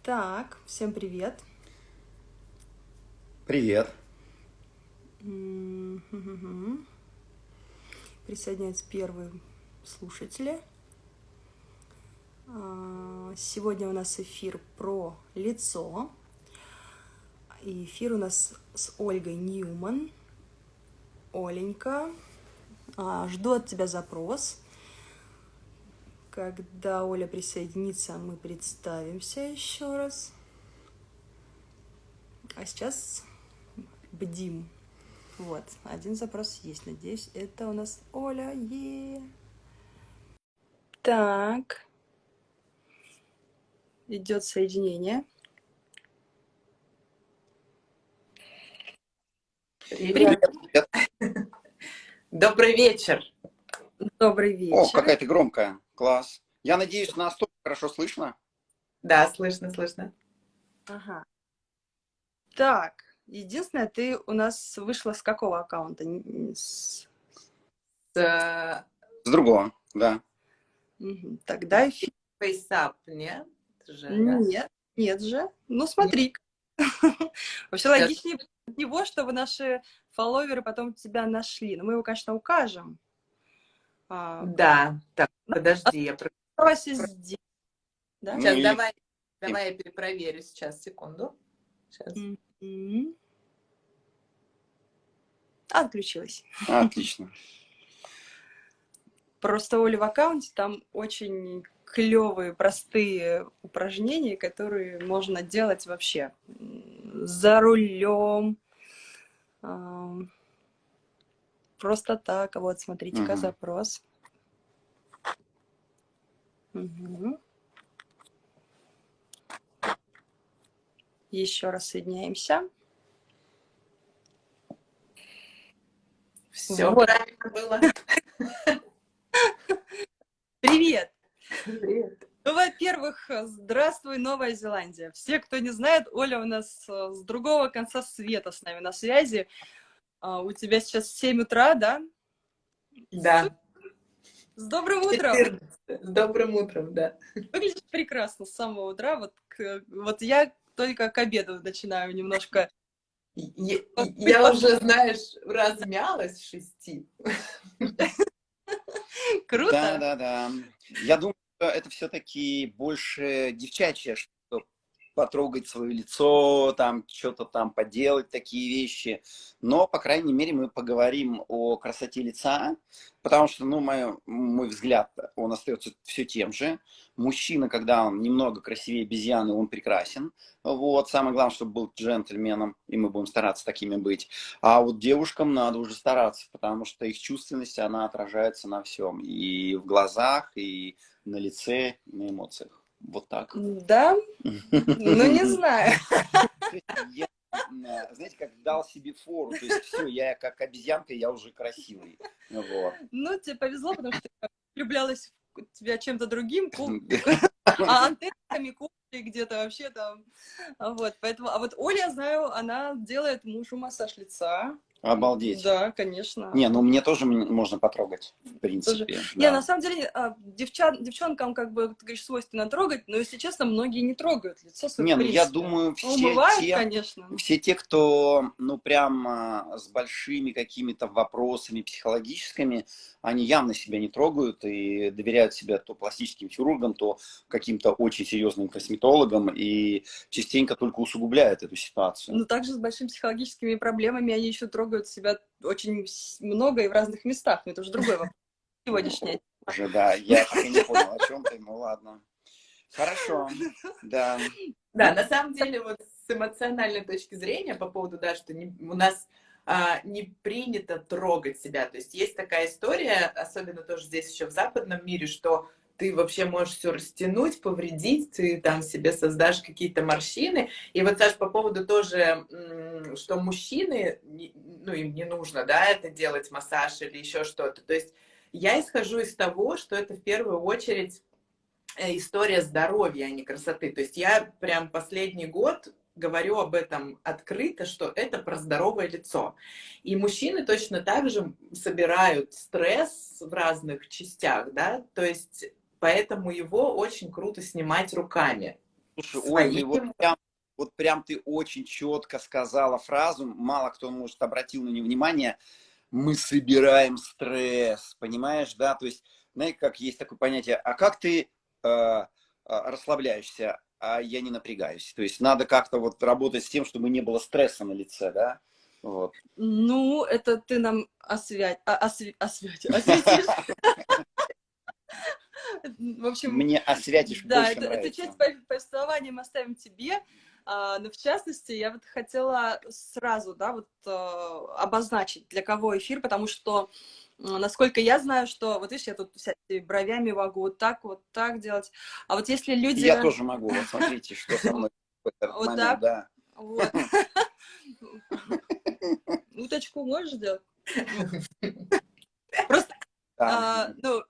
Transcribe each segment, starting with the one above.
Так, всем привет. Привет. Мгм. Присоединяются первые слушатели. Сегодня у нас эфир про лицо. И эфир у нас с Ольгой Ньюман. Оленька, жду от тебя запрос. Когда Оля присоединится, мы представимся еще раз. А сейчас бдим. Вот, один запрос есть, надеюсь, это у нас Оля. Так, идет соединение. Привет. Привет. Привет. Добрый вечер. Добрый О, вечер. какая ты громкая. Класс. Я надеюсь, нас тоже хорошо слышно. Да, слышно, слышно. Ага. Так, единственное, ты у нас вышла с какого аккаунта? С С другого, да. Тогда эфир. FaceApp, нет? Же, да? Нет, нет же. Ну, Нет. смотри. Вообще Сейчас. логичнее от него, чтобы наши фолловеры потом тебя нашли. Но мы его, конечно, укажем. Да, так, подожди, я Оставайся здесь, да? Ну сейчас и давай я перепроверю сейчас, секунду. Сейчас. Мгм. Отключилась. отлично. Просто у Оли в аккаунте там очень клевые, простые упражнения, которые можно делать вообще за рулем, просто так. А вот, смотрите-ка, Мгм. запрос. Мгм. Еще раз соединяемся. Все Вот. правильно было. Привет! Привет. Ну, во-первых, здравствуй, Новая Зеландия. Все, кто не знает, Оля у нас с другого конца света с нами на связи. У тебя сейчас 7 утра, да? Да. С добрым утром! 14. С добрым утром, да. Выглядишь прекрасно с самого утра. Вот я только к обеду начинаю немножко. Я уже, знаешь, размялась в 6. Круто. Да. Я думаю, что это все-таки больше девчачье, что потрогать свое лицо, там что-то там поделать, такие вещи. Но, по крайней мере, мы поговорим о красоте лица, потому что, ну, мой взгляд, он остается все тем же. Мужчина, когда он немного красивее обезьяны, он прекрасен. Вот, самое главное, чтобы был джентльменом, и мы будем стараться такими быть. А вот девушкам надо уже стараться, потому что их чувственность, она отражается на всем. И в глазах, и на лице, и на эмоциях. Вот так. Да? Ну, не знаю. Я, знаете, как дал себе фору. То есть все, я как обезьянка, я уже красивый. Вот. Ну, тебе повезло, потому что я влюблялась в тебя чем-то другим, а антеннами, кухней где-то вообще там. Вот, поэтому... А вот Оля, я знаю, она делает мужу массаж лица. Обалдеть. Да, конечно. Не, ну мне тоже можно потрогать, в Тоже. принципе. Не, на Да. самом деле, девчонкам, как бы, ты говоришь, свойственно трогать, но, если честно, многие не трогают лицо свое, в Не, ну я принципе. думаю, Ну, умывают, конечно. все те, кто, ну, прям с большими какими-то вопросами психологическими, они явно себя не трогают и доверяют себя то пластическим хирургам, то каким-то очень серьезным косметологам и частенько только усугубляют эту ситуацию. Но также с большими психологическими проблемами они еще трогают себя очень много и в разных местах. Но это уже другой вопрос. Сегодняшняя. Уже, да, я так и не понял, о чем ты, ну ладно. Хорошо, да. Да, на самом деле, вот с эмоциональной точки зрения по поводу, да, что у нас не принято трогать себя. То есть есть такая история, особенно тоже здесь еще в западном мире, что ты вообще можешь все растянуть, повредить, ты там себе создашь какие-то морщины. И вот, Саш, по поводу тоже, что мужчины, ну, им не нужно, да, это делать массаж или еще что-то. То есть я исхожу из того, что это в первую очередь история здоровья, а не красоты. То есть я прям последний год говорю об этом открыто, что это про здоровое лицо. И мужчины точно так же собирают стресс в разных частях, да, то есть поэтому его очень круто снимать руками. Слушай, Оль, ты своим. вот прям ты очень четко сказала фразу, мало кто, может, обратил на нее внимание, мы собираем стресс, понимаешь, да, то есть, знаете, как есть такое понятие, а как ты расслабляешься, а я не напрягаюсь, то есть надо как-то вот работать с тем, чтобы не было стресса на лице, да, вот. Ну, это ты нам осветишь. В общем, Мне освятишь да, больше это часть нравится. повествования мы оставим тебе. Но в частности, я вот хотела сразу, да, вот обозначить, для кого эфир, потому что, насколько я знаю, что, вот видишь, я тут всякими бровями могу вот так делать, а вот если И люди я тоже могу, вот смотрите, что со мной в этот вот момент, так, да. вот, уточку можешь сделать? Просто, Там, ну,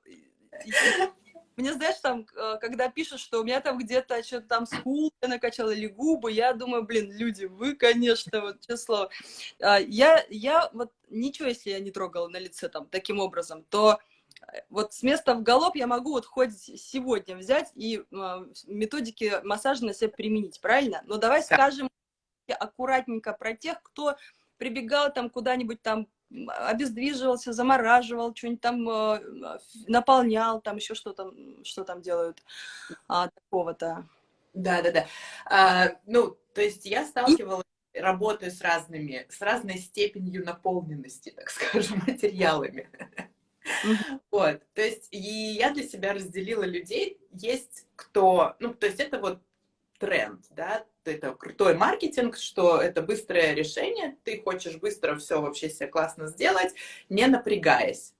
мне, знаешь, там, когда пишут, что у меня там где-то что-то там скулы накачала или губы, я думаю, блин, люди, вы, конечно, вот число. Я вот ничего, если я не трогала на лице там таким образом, то вот с места в галоп я могу вот хоть сегодня взять и методики массажа на себя применить, правильно? Но давай скажем аккуратненько про тех, кто прибегал там куда-нибудь там, обездвиживался, замораживал, что-нибудь там наполнял, там еще что там делают такого-то. Да. Ну, то есть я И сталкивалась, работаю с разной степенью наполненности, так скажем, материалами. Мгм. Вот, то есть и я для себя разделила людей. Есть кто, ну, то есть это вот тренд, да, это крутой маркетинг, что это быстрое решение, ты хочешь быстро все вообще себе классно сделать, не напрягаясь.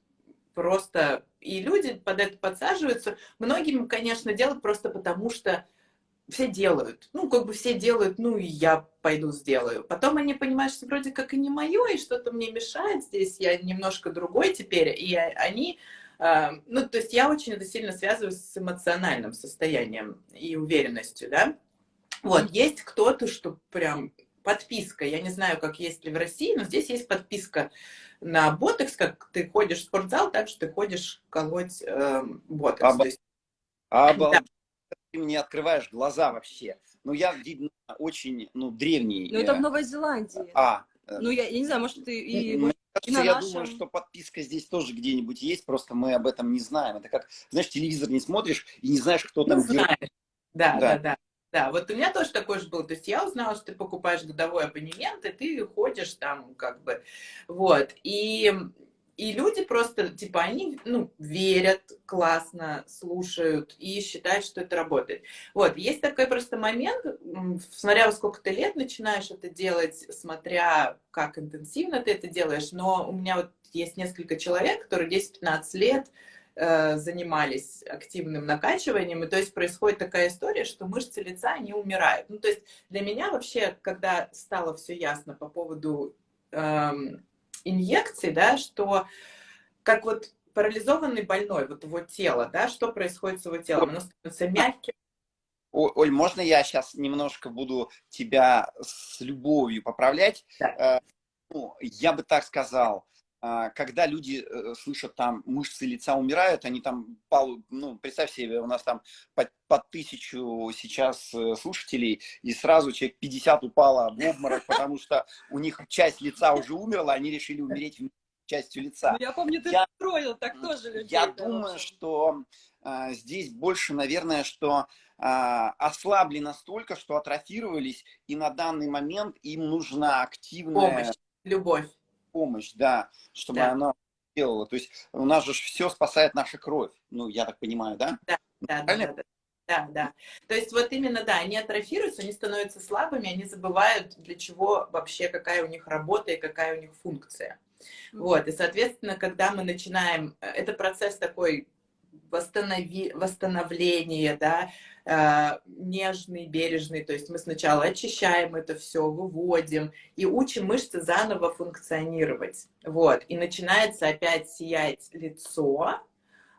Просто и люди под это подсаживаются. Многим, конечно, делают просто потому, что все делают. Ну, как бы все делают, ну, и я пойду сделаю. Потом они понимают, что вроде как и не мое, и что-то мне мешает здесь, я немножко другой теперь. И они, ну, то есть я очень это сильно связываю с эмоциональным состоянием и уверенностью, да. Вот, есть кто-то, что прям подписка, я не знаю, как есть ли в России, но здесь есть подписка на ботокс, как ты ходишь в спортзал, так же ты ходишь колоть ботокс. То Обалдеть, есть, да, ты мне открываешь глаза вообще. Ну, я, видно, очень, ну, древний. Ну, это в Новой Зеландии. А, Ну, я не знаю, может, мне и кажется, на я думаю, нашем. что подписка здесь тоже где-нибудь есть, просто мы об этом не знаем. Это как, знаешь, телевизор не смотришь и не знаешь, кто не там герой. знаю. Да, Да. да, да. Да, вот у меня тоже такое же было. То есть я узнала, что ты покупаешь годовой абонемент, и ты ходишь там как бы. Вот. И люди просто, типа, они, ну, верят классно, слушают и считают, что это работает. Вот. Есть такой просто момент, смотря во сколько ты лет начинаешь это делать, смотря как интенсивно ты это делаешь, но у меня вот есть несколько человек, которые 10-15 лет занимались активным накачиванием, и то есть происходит такая история, что мышцы лица, они умирают. Ну, то есть для меня вообще, когда стало все ясно по поводу инъекций, да, что как вот парализованный больной, вот его тело, да, что происходит с его телом? Оно становится мягким. Оль, можно я сейчас немножко буду тебя с любовью поправлять? Да. Ну, я бы так сказал, когда люди слышат там мышцы лица умирают, они там, ну, представь себе, у нас там по 1000 сейчас слушателей, и сразу человек 50 упало в обморок, потому что у них часть лица уже умерла, они решили умереть частью Ну, лица. я помню, ты Я, строил так тоже я людей, да, в думаю, общем. что здесь больше, наверное, что ослабли настолько, что атрофировались, и на данный момент им нужна Помощь, активная любовь. помощь, да, чтобы Да. она делала. То есть у нас же все спасает наша кровь. Ну, я так понимаю, да? Правильно? Да. То есть вот именно, да, они атрофируются, они становятся слабыми, они забывают, для чего вообще, какая у них работа и какая у них функция. Вот, и, соответственно, когда мы начинаем, это процесс такой восстановления, да, нежный, бережный, то есть мы сначала очищаем это все, выводим и учим мышцы заново функционировать. Вот, и начинается опять сиять лицо,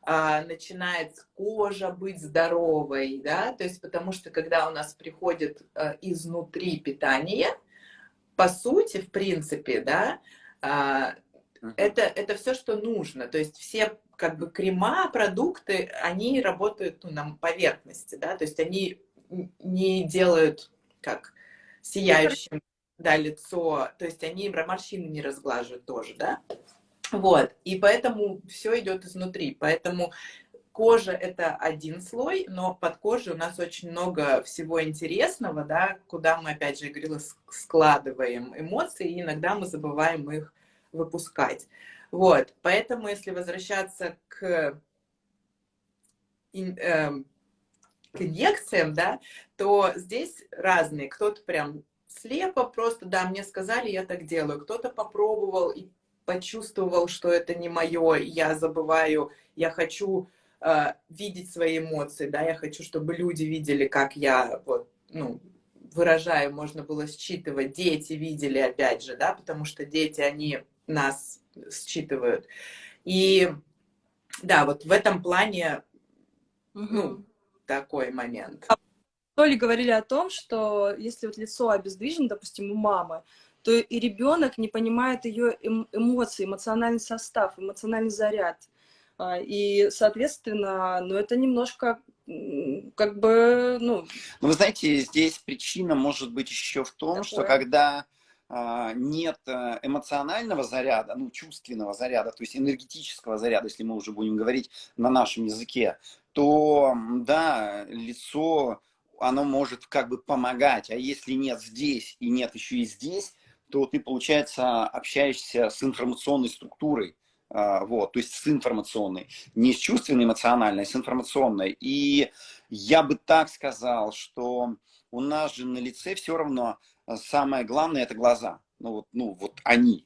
начинает кожа быть здоровой, да, то есть потому что когда у нас приходит изнутри питание, по сути, в принципе, да, это все, что нужно, то есть все как бы крема, продукты, они работают, ну, на поверхности, да, то есть они не делают как сияющим, да, лицо, то есть они морщины не разглаживают тоже, да. Вот, и поэтому все идет изнутри, поэтому кожа это один слой, но под кожей у нас очень много всего интересного, да, куда мы, опять же, я говорила, складываем эмоции, и иногда мы забываем их выпускать. Вот, поэтому если возвращаться к инъекциям, да, то здесь разные. Кто-то прям слепо просто, да, мне сказали, я так делаю. Кто-то попробовал и почувствовал, что это не мое, я забываю, я хочу видеть свои эмоции, да, я хочу, чтобы люди видели, как я вот, ну, выражаю, можно было считывать, дети видели, опять же, да, потому что дети, они нас считывают. И да, вот в этом плане, ну, такой момент. То ли говорили о том, что если вот лицо обездвижено, допустим, у мамы, то и ребенок не понимает ее эмоции, эмоциональный состав, эмоциональный заряд. И, соответственно, ну, это немножко как бы, ну... Ну, вы знаете, здесь причина может быть еще в том, что когда нет эмоционального заряда, ну, чувственного заряда, то есть энергетического заряда, если мы уже будем говорить на нашем языке, то, да, лицо, оно может как бы помогать, а если нет здесь и нет еще и здесь, то ты, получается, общаешься с информационной структурой, вот, то есть с информационной, не с чувственной, эмоциональной, а с информационной. И я бы так сказал, что у нас же на лице все равно самое главное это глаза. Вот они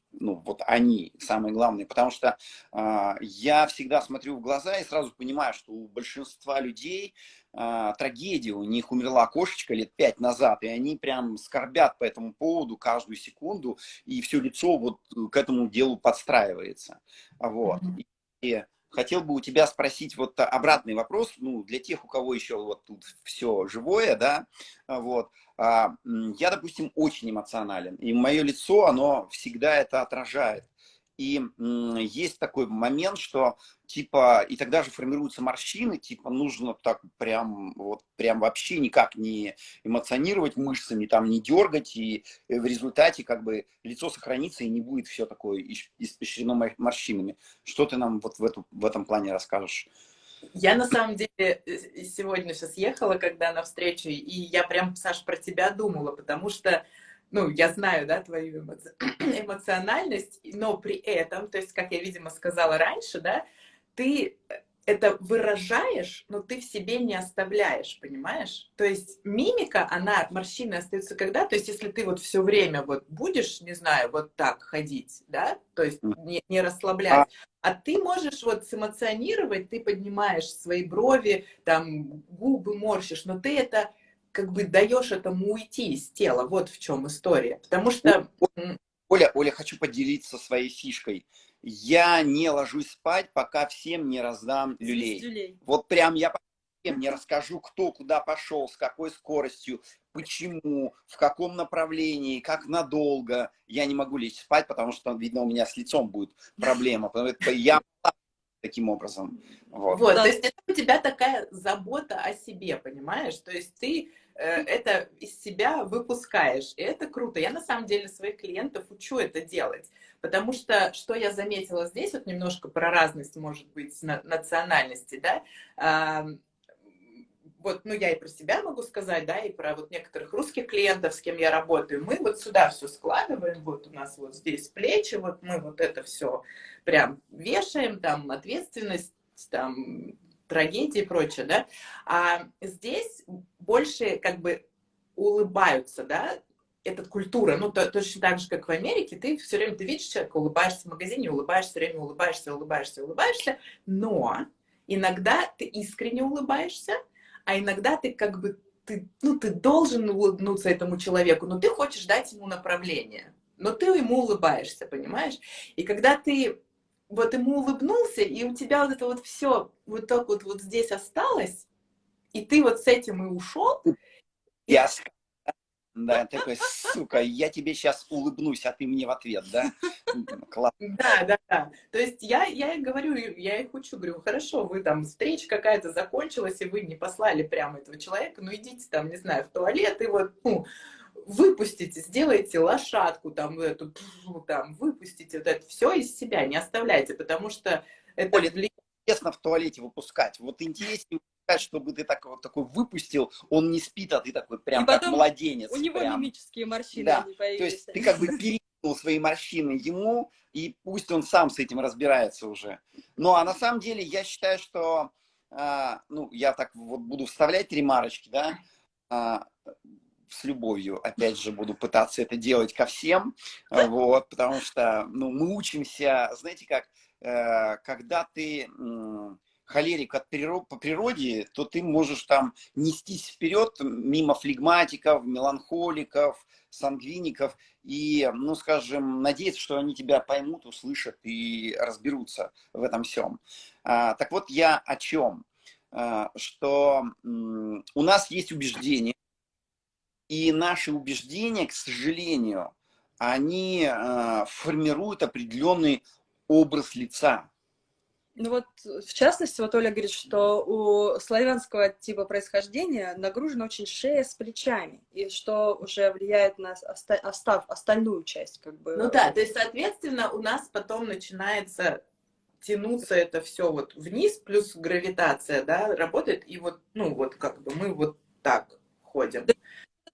самые главные, потому что я всегда смотрю в глаза и сразу понимаю, что у большинства людей трагедия, у них умерла кошечка лет 5 назад, и они прям скорбят по этому поводу каждую секунду, и все лицо вот к этому делу подстраивается. Вот. И хотел бы у тебя спросить вот обратный вопрос, ну, для тех, у кого еще вот тут все живое, да, вот. Я, допустим, очень эмоционален, и мое лицо, оно всегда это отражает. И есть такой момент, что типа, и тогда же формируются морщины, типа нужно так прям, вот прям вообще никак не эмоционировать мышцами, там не дергать, и в результате как бы лицо сохранится и не будет все такое испещрено морщинами. Что ты нам вот в этом плане расскажешь? Я на самом деле сегодня сейчас ехала, когда на встречу, и я прям, Саш, про тебя думала, потому что, ну, я знаю, да, твою эмоциональность, но при этом, то есть, как я, видимо, сказала раньше, да, ты это выражаешь, но ты в себе не оставляешь, понимаешь? То есть мимика, она, морщины остаются когда? То есть если ты вот все время вот будешь, не знаю, вот так ходить, да, то есть не расслаблять, а ты можешь вот сэмоционировать, ты поднимаешь свои брови, там, губы морщишь, но ты это как бы даешь этому уйти из тела. Вот в чем история. Потому что... Оля, хочу поделиться своей фишкой. Я не ложусь спать, пока всем не раздам люлей. Вот прям я всем не расскажу, кто куда пошел, с какой скоростью, почему, в каком направлении, как надолго. Я не могу лечь спать, потому что, видно, у меня с лицом будет проблема. Потому что я таким образом. Вот, то есть это у тебя такая забота о себе, понимаешь? То есть ты это из себя выпускаешь, и это круто. Я на самом деле своих клиентов учу это делать, потому что я заметила здесь, вот немножко про разность, может быть, национальности, да, вот, ну, я и про себя могу сказать, да, и про вот некоторых русских клиентов, с кем я работаю, мы вот сюда все складываем, вот у нас вот здесь плечи, вот мы вот это все прям вешаем, там, ответственность, там, трагедии и прочее, да, а здесь больше как бы улыбаются, да, эта культура, ну, точно так же, как в Америке, ты все время, ты видишь человека, улыбаешься в магазине, улыбаешься, все время улыбаешься, но иногда ты искренне улыбаешься, а иногда ты как бы, ты должен улыбнуться этому человеку, но ты хочешь дать ему направление, но ты ему улыбаешься, понимаешь? И когда ты вот ему улыбнулся, и у тебя вот это вот все вот так вот здесь осталось, и ты вот с этим и ушел. Я Да, такой, сука, я тебе сейчас улыбнусь, а ты мне в ответ, да? Класс. Да, да, да. То есть я и говорю, я их учу, говорю, хорошо, вы там, встреча какая-то закончилась, и вы не послали прямо этого человека, ну идите там, не знаю, в туалет, и вот, ну, выпустите, сделайте лошадку там, эту, там, выпустите вот это все из себя, не оставляйте, потому что это Оля, интересно в туалете выпускать. Вот интереснее выпускать, чтобы ты такой выпустил, он не спит, а ты такой И прям как потом младенец. у него прям. мимические морщины Да, они то есть появились. ты как бы перекинул свои морщины ему, и пусть он сам с этим разбирается уже. Ну, а на самом деле я считаю, что, ну, я так вот буду вставлять ремарочки, да, с любовью, опять же, буду пытаться это делать ко всем, вот, потому что, ну, мы учимся, знаете как, когда ты холерик по природе, то ты можешь там нестись вперед мимо флегматиков, меланхоликов, сангвиников и, ну, скажем, надеяться, что они тебя поймут, услышат и разберутся в этом всем. Так вот, я о чем? Что у нас есть убеждения, и наши убеждения, к сожалению, они формируют определенный образ лица. Ну вот, в частности, вот Оля говорит, что у славянского типа происхождения нагружена очень шея с плечами, и что уже влияет на остальную часть, как бы. Ну да, то есть, соответственно, у нас потом начинается тянуться это все вот вниз, плюс гравитация, да, работает, и вот, ну вот как бы мы вот так ходим.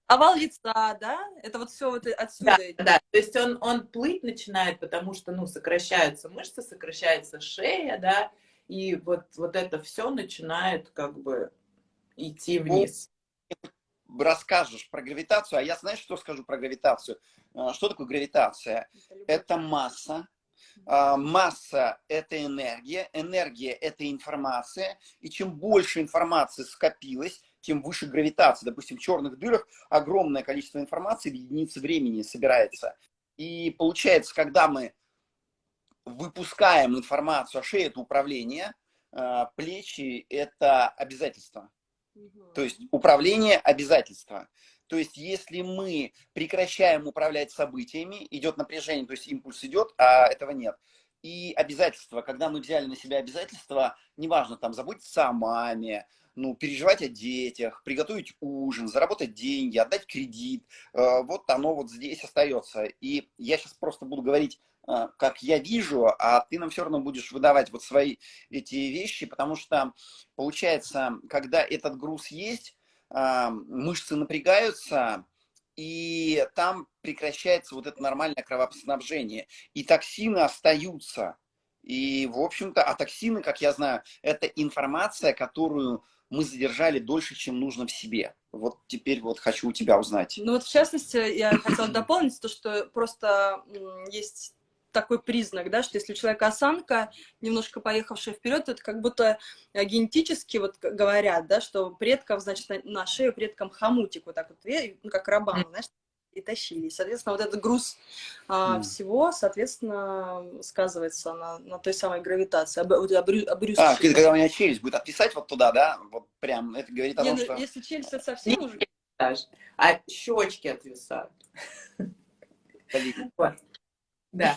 Овал лица, да? Это вот все вот отсюда. Да, да, то есть он плыть начинает, потому что, ну, сокращаются мышцы, сокращается шея, да, и вот это все начинает как бы идти вниз. Расскажешь про гравитацию, а я знаешь, что скажу про гравитацию? Что такое гравитация? Это масса. Масса – это энергия, энергия – это информация, и чем больше информации скопилось, тем выше гравитация. Допустим, в черных дырах огромное количество информации в единице времени собирается. И получается, когда мы выпускаем информацию, а шея – это управление, плечи – это обязательства. То есть управление – обязательства. То есть если мы прекращаем управлять событиями, идет напряжение, то есть импульс идет, а этого нет. И обязательства, когда мы взяли на себя обязательства, неважно, там, заботиться о маме, ну, переживать о детях, приготовить ужин, заработать деньги, отдать кредит, вот оно вот здесь остается. И я сейчас просто буду говорить, как я вижу, а ты нам все равно будешь выдавать вот свои эти вещи, потому что получается, когда этот груз есть, мышцы напрягаются, и там прекращается вот это нормальное кровоснабжение. И токсины остаются. И, в общем-то, а токсины, как я знаю, это информация, которую мы задержали дольше, чем нужно в себе. Вот теперь вот хочу у тебя узнать. Ну вот, в частности, я хотела дополнить то, что просто есть такой признак, да, что если у человека осанка, немножко поехавшая вперед, это как будто генетически вот говорят, да, что предков, значит, на шею предкам хомутик вот так вот, ну, как рабам, знаешь, и тащили. И, соответственно, вот этот груз всего, соответственно, сказывается на той самой гравитации, Когда у меня челюсть будет отписать вот туда, да, вот прям это говорит о том, что... Если челюсть это совсем уже... А щечки отвисают. Да.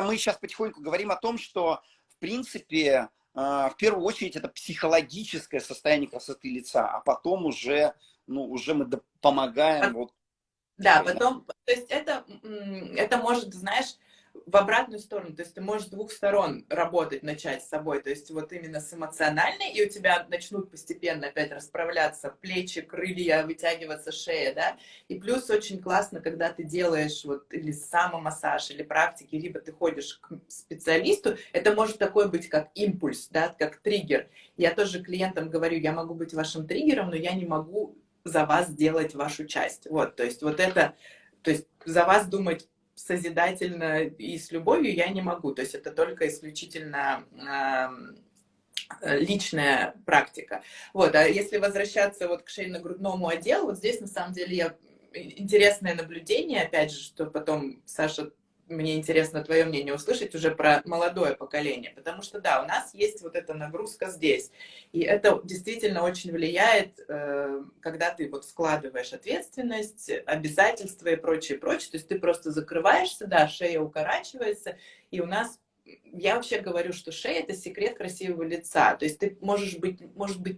Мы сейчас потихоньку говорим о том, что, в принципе, в первую очередь это психологическое состояние красоты лица, а потом уже, ну, уже мы помогаем. Вот, да, потом, то есть это может, знаешь, в обратную сторону, то есть ты можешь с двух сторон работать, начать с собой, то есть вот именно с эмоциональной, и у тебя начнут постепенно опять расправляться плечи, крылья, вытягиваться шея, да, и плюс очень классно, когда ты делаешь вот или самомассаж, или практики, либо ты ходишь к специалисту, это может такой быть как импульс, да, как триггер. Я тоже клиентам говорю, я могу быть вашим триггером, но я не могу за вас сделать вашу часть, вот, то есть вот это, то есть за вас думать созидательно и с любовью я не могу. То есть это только исключительно личная практика. Вот. А если возвращаться вот к шейно-грудному отделу, вот здесь на самом деле интересное наблюдение, опять же, что потом Саша мне интересно твое мнение услышать уже про молодое поколение, потому что, да, у нас есть вот эта нагрузка здесь, и это действительно очень влияет, когда ты вот складываешь ответственность, обязательства и прочее, прочее, то есть ты просто закрываешься, да, шея укорачивается, и у нас я вообще говорю, что шея – это секрет красивого лица. То есть ты может быть,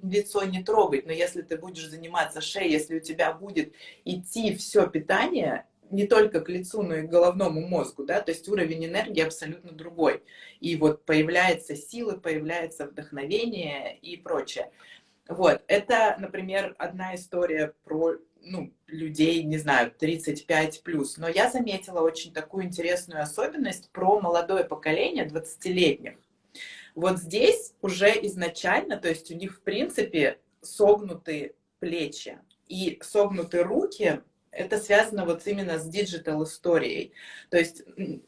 лицо не трогать, но если ты будешь заниматься шеей, если у тебя будет идти все питание, не только к лицу, но и к головному мозгу, да, то есть уровень энергии абсолютно другой. И вот появляется сила, появляется вдохновение и прочее. Вот, это, например, одна история про, ну, людей, не знаю, 35 плюс. Но я заметила очень такую интересную особенность про молодое поколение 20-летних. Вот здесь уже изначально, то есть у них, в принципе, согнуты плечи и согнуты руки. Это связано вот именно с диджитал-историей. То есть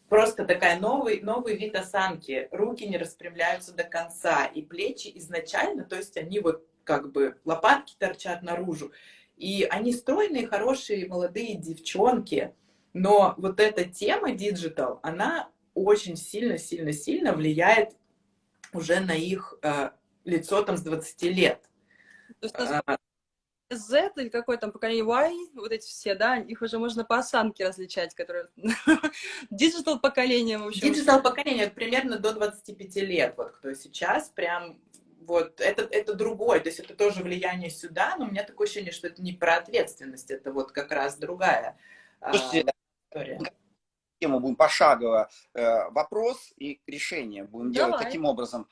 просто такая новый вид осанки. Руки не распрямляются до конца, и плечи изначально, то есть они вот как бы лопатки торчат наружу. И они стройные, хорошие, молодые девчонки. Но вот эта тема диджитал, она очень сильно влияет уже на их лицо там с 20 лет. То есть, насколько Z или какое там поколение Y, вот эти все, да, их уже можно по осанке различать, которые диджитал поколение, в общем. Диджитал поколение примерно до 25 лет, вот кто сейчас, прям вот это другое, то есть это тоже влияние сюда, но у меня такое ощущение, что это не про ответственность, это вот как раз другая Слушайте, история. тему будем пошагово, вопрос и решение будем делать Давай. таким образом.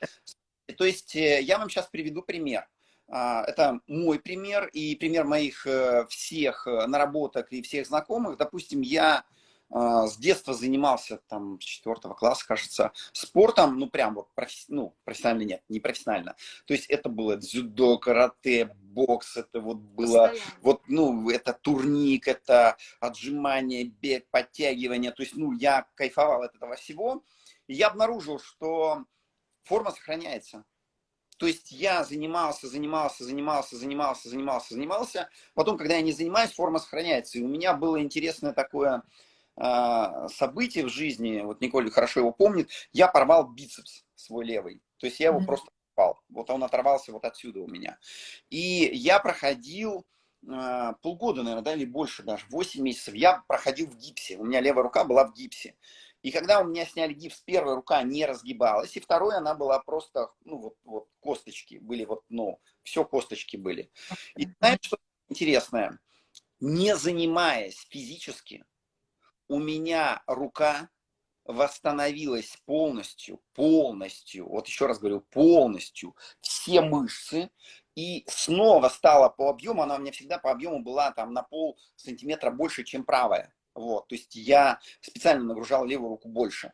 То есть я вам сейчас приведу пример. Это мой пример и пример моих всех наработок и всех знакомых. Допустим, я с детства занимался, там, с 4 класса, кажется, спортом, ну, прям вот, профессионально нет, не профессионально. То есть это было дзюдо, карате, бокс, это вот было, вот, ну, это турник, это отжимание, бег, подтягивание. То есть, ну, я кайфовал от этого всего. И я обнаружил, что форма сохраняется. То есть я занимался. Потом, когда я не занимаюсь, форма сохраняется. И у меня было интересное такое событие в жизни. Вот Николь хорошо его помнит. Я порвал бицепс свой левый. То есть я его просто порвал. Вот он оторвался вот отсюда у меня. И я проходил полгода, наверное, да, или больше даже, 8 месяцев. Я проходил в гипсе. У меня левая рука была в гипсе. И когда у меня сняли гипс, первая рука не разгибалась, и вторая она была просто, ну, вот косточки были, вот, ну, все косточки были. И знаешь, что интересное? Не занимаясь физически, у меня рука восстановилась полностью, вот еще раз говорю, полностью, все мышцы, и снова стала по объему, она у меня всегда по объему была там на полсантиметра больше, чем правая. Вот, то есть я специально нагружал левую руку больше.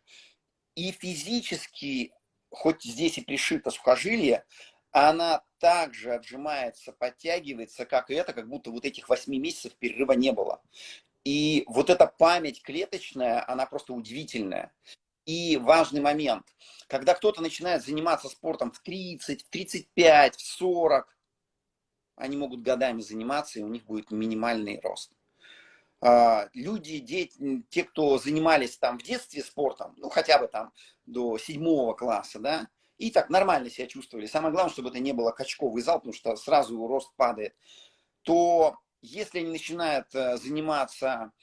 И физически, хоть здесь и пришито сухожилие, она также отжимается, подтягивается, как и это, как будто вот этих 8 месяцев перерыва не было. И вот эта память клеточная, она просто удивительная. И важный момент, когда кто-то начинает заниматься спортом в 30, в 35, в 40, они могут годами заниматься, и у них будет минимальный рост. Люди, дети, те, кто занимались там в детстве спортом, ну хотя бы там до 7 класса, да, и так нормально себя чувствовали. Самое главное, чтобы это не было качковый зал, потому что сразу рост падает. То если они начинают заниматься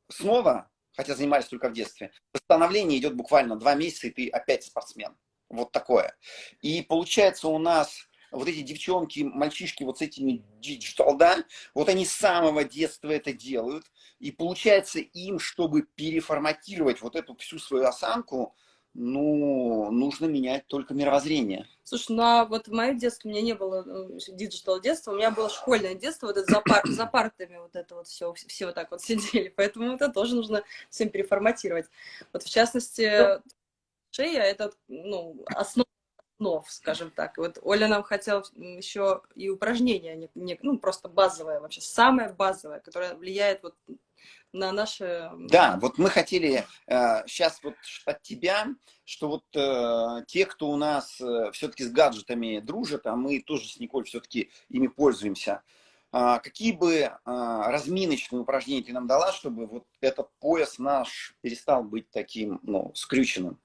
снова, хотя занимались только в детстве, восстановление идет буквально 2 месяца, и ты опять спортсмен. Вот такое. И получается у нас вот эти девчонки, мальчишки вот с этими диджитал, да, вот они с самого детства это делают, и получается им, чтобы переформатировать вот эту всю свою осанку, ну, нужно менять только мировоззрение. Слушай, ну а вот в моем детстве у меня не было диджитал детства, у меня было школьное детство, вот это за партами вот это вот все вот так вот сидели, поэтому это тоже нужно всем переформатировать. Вот в частности, шея — это, ну, основа основ, скажем так. И вот Оля нам хотела еще и упражнения, ну, просто базовое вообще, самое базовое, которое влияет вот на наше... Да, вот мы хотели сейчас вот от тебя, что вот те, кто у нас все-таки с гаджетами дружат, а мы тоже с Николь все-таки ими пользуемся, какие бы разминочные упражнения ты нам дала, чтобы вот этот пояс наш перестал быть таким, ну, скрюченным?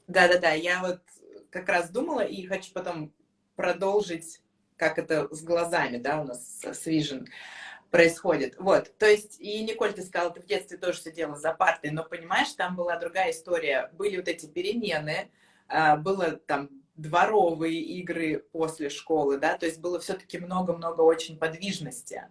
Да-да-да, я вот как раз думала и хочу потом продолжить, как это с глазами, да, у нас с Vision происходит. Вот, то есть, и Николь, ты сказала, ты в детстве тоже сидела за партой, но понимаешь, там была другая история. Были вот эти перемены, было там дворовые игры после школы, да, то есть было все-таки много-много очень подвижности.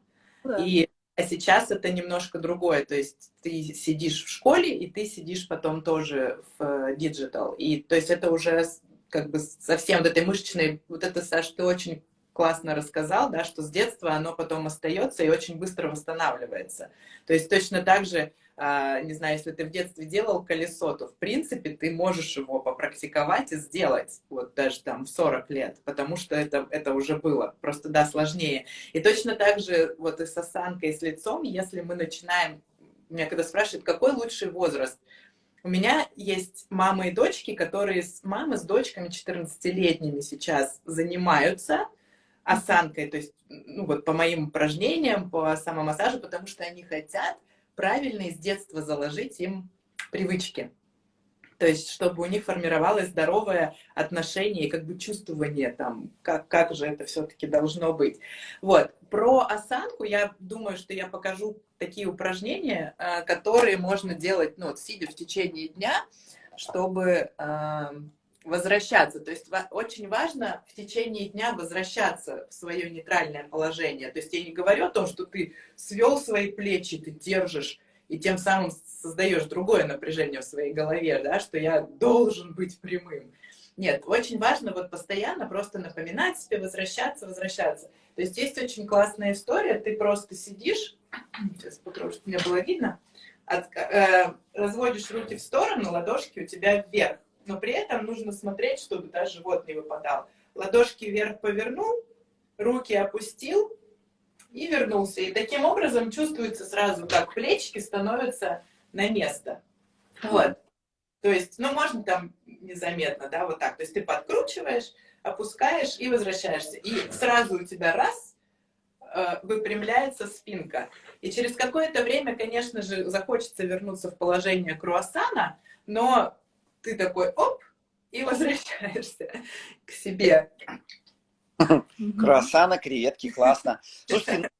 Да. И сейчас это немножко другое, то есть ты сидишь в школе, и ты сидишь потом тоже в диджитал. И то есть это уже как бы совсем вот этой мышечной, вот это, Саш, ты очень классно рассказал, да, что с детства оно потом остается и очень быстро восстанавливается. То есть точно так же, не знаю, если ты в детстве делал колесо, то в принципе ты можешь его попрактиковать и сделать, вот даже там в 40 лет, потому что это уже было, просто да, сложнее. И точно так же вот и с осанкой, и с лицом, если мы начинаем, меня когда спрашивают, какой лучший возраст, у меня есть мамы и дочки, которые мамы с дочками 14-летними сейчас занимаются осанкой, то есть, ну вот по моим упражнениям, по самомассажу, потому что они хотят правильно из детства заложить им привычки. То есть, чтобы у них формировалось здоровое отношение и как бы чувствование там, как же это все-таки должно быть. Вот. Про осанку я думаю, что я покажу такие упражнения, которые можно делать, ну, вот, сидя в течение дня, чтобы возвращаться. То есть очень важно в течение дня возвращаться в свое нейтральное положение. То есть я не говорю о том, что ты свел свои плечи, ты держишь, и тем самым создаешь другое напряжение в своей голове, да, что я должен быть прямым. Нет, очень важно вот постоянно просто напоминать себе, возвращаться, возвращаться. То есть очень классная история, ты просто сидишь, сейчас покажу, чтобы мне было видно, разводишь руки в сторону, ладошки у тебя вверх, но при этом нужно смотреть, чтобы даже живот не выпадал. Ладошки вверх повернул, руки опустил, и вернулся. И таким образом чувствуется сразу, как плечики становятся на место. Вот. То есть, ну, можно там незаметно, да, вот так. То есть ты подкручиваешь, опускаешь и возвращаешься. И сразу у тебя раз выпрямляется спинка. И через какое-то время, конечно же, захочется вернуться в положение круассана, но ты такой оп, и возвращаешься к себе. Круассаны, креветки, классно. Слушайте,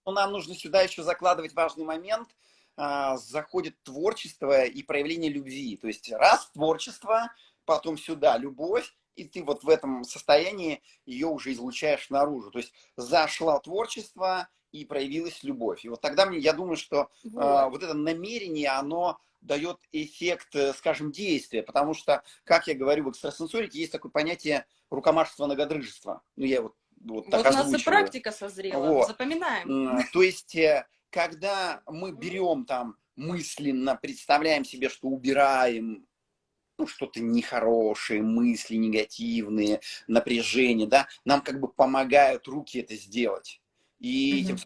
ну, нам нужно сюда еще закладывать важный момент. Заходит творчество и проявление любви. То есть раз творчество, потом сюда любовь, и ты вот в этом состоянии ее уже излучаешь наружу. То есть зашло творчество и проявилась любовь. И вот тогда я думаю, что вот это намерение, оно дает эффект, скажем, действия. Потому что, как я говорю, в экстрасенсорике есть такое понятие рукомашество-многодрыжество. Ну, я вот так Вот у нас и озвучиваю. практика созрела. Вот. Запоминаем. То есть, когда мы берем там мысленно, представляем себе, что убираем, ну, что-то нехорошее, мысли негативные, напряжение, да, нам как бы помогают руки это сделать. И этим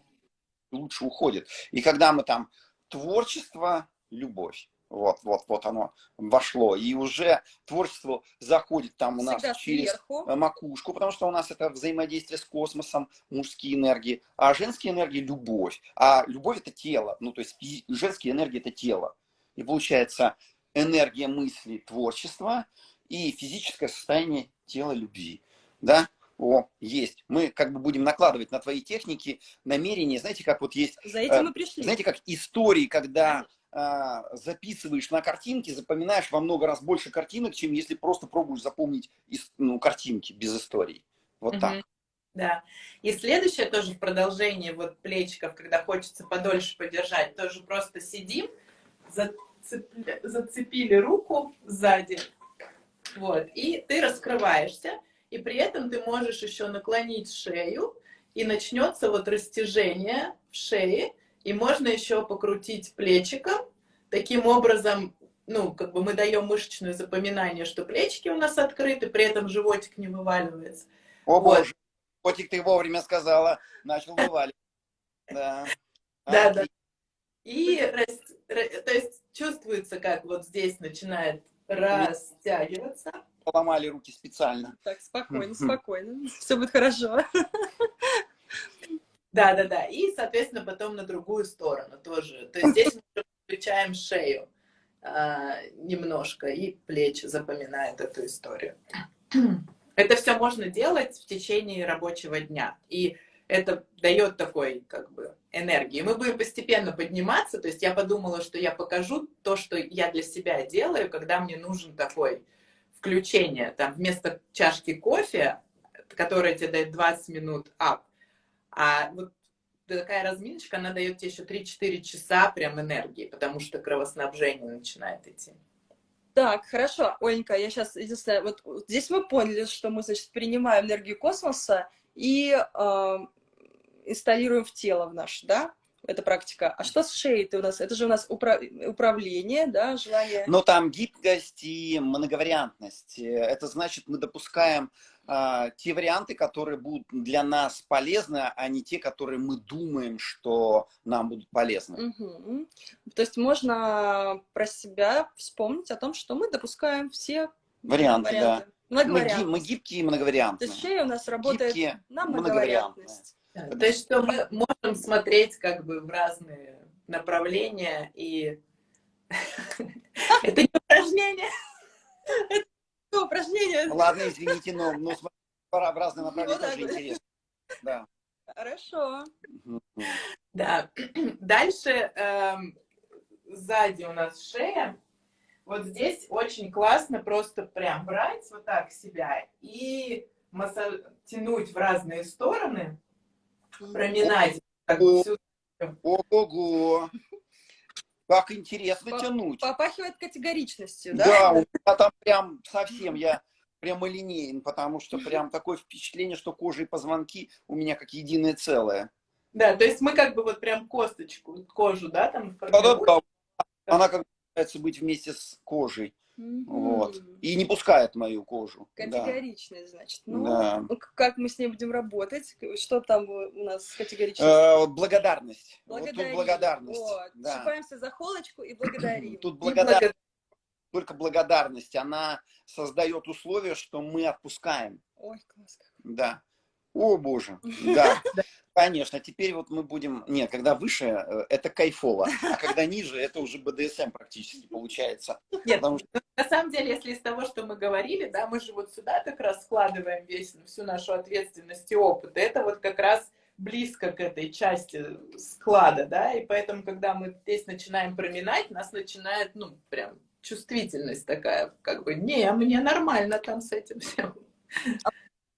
лучше уходит. И когда мы там творчество, любовь. Вот оно вошло. И уже творчество заходит там у нас Всегда через сверху. макушку, потому что у нас это взаимодействие с космосом, мужские энергии, а женские энергии – любовь. А любовь – это тело, ну то есть женские энергии – это тело. И получается энергия мысли, творчества и физическое состояние тела любви. Да? Есть. Мы как бы будем накладывать на твои техники намерения. Знаете, как вот есть... За этим мы пришли. Знаете, как истории, когда записываешь на картинке, запоминаешь во много раз больше картинок, чем если просто пробуешь запомнить картинки без историй. Вот так. Да. И следующее тоже в продолжении вот плечиков, когда хочется подольше подержать, тоже просто сидим, зацепили руку сзади, вот, и ты раскрываешься, и при этом ты можешь еще наклонить шею, и начнется вот растяжение в шее, и можно еще покрутить плечиком. Таким образом, ну, как бы мы даем мышечное запоминание, что плечики у нас открыты, при этом животик не вываливается. О, вот. Боже, котик, ты вовремя сказала, начал вываливать. Да. Да, да. И то есть чувствуется, как вот здесь начинает растягиваться. Поломали руки специально. Так, спокойно, спокойно. Все будет хорошо. Да-да-да. И, соответственно, потом на другую сторону тоже. То есть здесь мы включаем шею немножко и плечи, запоминает эту историю. Это все можно делать в течение рабочего дня. И это дает такой, как бы, энергии. Мы будем постепенно подниматься. То есть я подумала, что я покажу то, что я для себя делаю, когда мне нужен такой включение. Там вместо чашки кофе, которая тебе дает 20 минут ап, а вот такая разминочка, она дает тебе еще 3-4 часа прям энергии, потому что кровоснабжение начинает идти. Так, хорошо, Оленька, я сейчас, единственное, вот здесь мы поняли, что мы, значит, принимаем энергию космоса и инсталируем в тело в наше, да? Это практика. А что с шеей-то у нас? Это же у нас управление, да, желание... Но там гибкость и многовариантность. Это значит, мы допускаем те варианты, которые будут для нас полезны, а не те, которые мы думаем, что нам будут полезны. Угу. То есть можно про себя вспомнить о том, что мы допускаем все Варианты. Да. Мы гибкие и многовариантные. То есть шея у нас работает гибкие, на многовариантность. То есть что мы можем смотреть как бы в разные направления, и это не упражнение. Это упражнение. Ладно, извините, но смотреть в разные направления тоже интересно. Да. Хорошо. Да. Дальше сзади у нас шея. Вот здесь очень классно просто прям брать вот так себя и тянуть в разные стороны, проминать. Ого! Как интересно тянуть. Попахивает категоричностью, да? Да, у меня там прям совсем, я прямолинеен, потому что прям такое впечатление, что кожа и позвонки у меня как единое целое. Да, то есть мы как бы вот прям кожу, да, там формируем. Да. Она как бы пытается быть вместе с кожей. Вот. И не пускает мою кожу. Категоричность, да. Значит. Ну, да. Как мы с ней будем работать? Что там у нас с категоричностью? Благодарность. Вот тут благодарность. Вот. Да. Щипаемся за холочку и благодарим. Тут благодарность. Только благодарность. Она создает условия, что мы отпускаем. Ой, класс. Да. О, боже. Да. Конечно, теперь вот мы будем... Нет, когда выше, это кайфово, а когда ниже, это уже БДСМ практически получается. Нет, что... на самом деле, если из того, что мы говорили, да, мы же вот сюда как раз складываем всю нашу ответственность и опыт. Это вот как раз близко к этой части склада, да, и поэтому, когда мы здесь начинаем проминать, нас начинает, ну, прям чувствительность такая, как бы, не, мне нормально там с этим всем.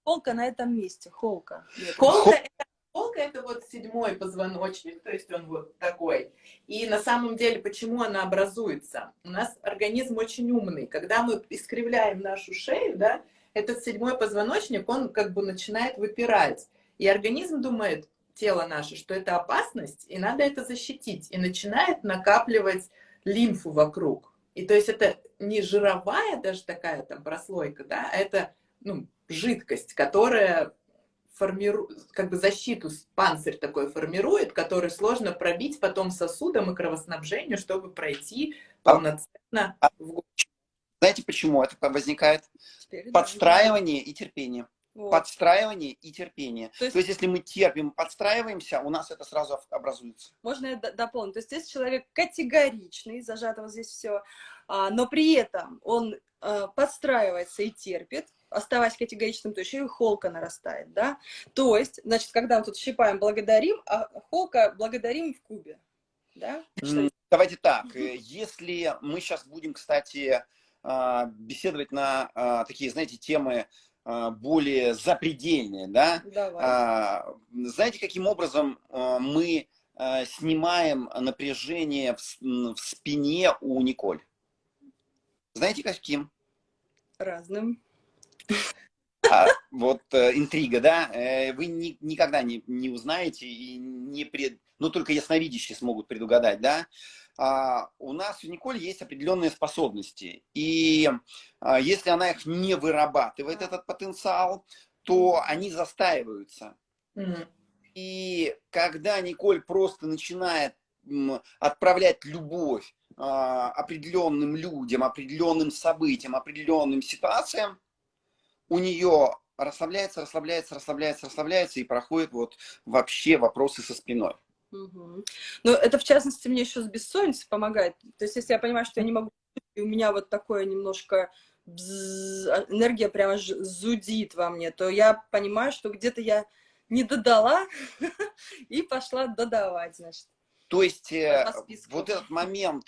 Холка на этом месте, холка. Холка это вот 7-й позвоночник, то есть он вот такой. И на самом деле, почему она образуется? У нас организм очень умный. Когда мы искривляем нашу шею, да, этот 7-й позвоночник, он как бы начинает выпирать. И организм думает, тело наше, что это опасность, и надо это защитить. И начинает накапливать лимфу вокруг. И то есть это не жировая даже такая там прослойка, да, а это, ну, жидкость, которая формирует, как бы защиту, панцирь такой формирует, который сложно пробить потом сосудам и кровоснабжению, чтобы пройти полноценно в голову. Знаете, почему это возникает? Подстраивание и терпение. Вот. Подстраивание и терпение. То есть, если мы терпим, подстраиваемся, у нас это сразу образуется. Можно я дополню? То есть, здесь человек категоричный, зажато вот здесь все, но при этом он подстраивается и терпит, оставаясь категоричным, то еще и холка нарастает, да? То есть, значит, когда мы тут щипаем, благодарим, а холка благодарим в кубе, да? Давайте так, если мы сейчас будем, кстати, беседовать на такие, знаете, темы более запредельные, да? Давай. Знаете, каким образом мы снимаем напряжение в спине у Николь? Знаете, каким? Разным. Вот интрига, да? Вы никогда не узнаете, и ну, только ясновидящие смогут предугадать, да? У нас у Николь есть определенные способности, и если она их не вырабатывает, этот потенциал, то они застаиваются. И когда Николь просто начинает отправлять любовь определенным людям, определенным событиям, определенным ситуациям, у нее расслабляется, расслабляется, расслабляется, расслабляется, и проходит вот вообще вопросы со спиной. Мгм. Ну, это, в частности, мне еще с бессонницей помогает. То есть, если я понимаю, что я не могу, и у меня вот такое немножко энергия прямо зудит во мне, то я понимаю, что где-то я не додала и пошла додавать, значит, То есть по списку. вот этот момент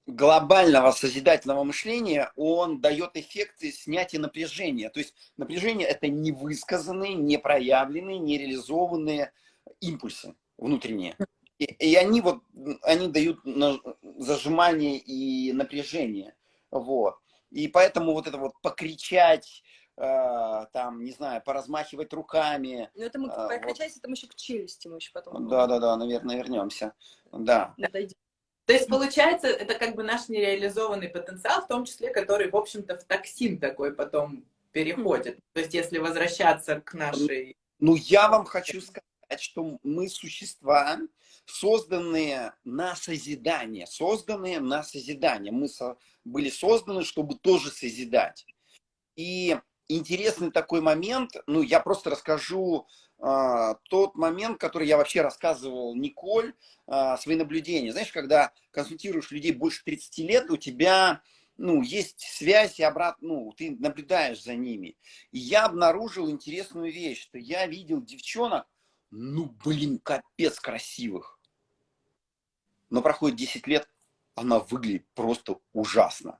глобального созидательного мышления, он дает эффекты снятия напряжения. То есть напряжение – это невысказанные, непроявленные, нереализованные импульсы внутренние. И они вот, они дают зажимание и напряжение. Вот. И поэтому вот это вот покричать, там, не знаю, поразмахивать руками. Ну, это мы Вот. прокачать, это мы еще к челюсти, мы еще потом. Да, наверное, вернемся. Да. Дойдем. То есть, получается, это как бы наш нереализованный потенциал, в том числе, который, в общем-то, в токсин такой потом переходит. То есть, если возвращаться к нашей... Ну, я вам хочу сказать, что мы существа, созданные на созидание. Созданные на созидание. Мы были созданы, чтобы тоже созидать. И интересный такой момент, ну, я просто расскажу тот момент, который я вообще рассказывал Николь, свои наблюдения. Знаешь, когда консультируешь людей больше 30 лет, у тебя, ну, есть связь и обратно, ну, ты наблюдаешь за ними. И я обнаружил интересную вещь, что я видел девчонок, ну, блин, капец красивых. Но проходит 10 лет, она выглядит просто ужасно.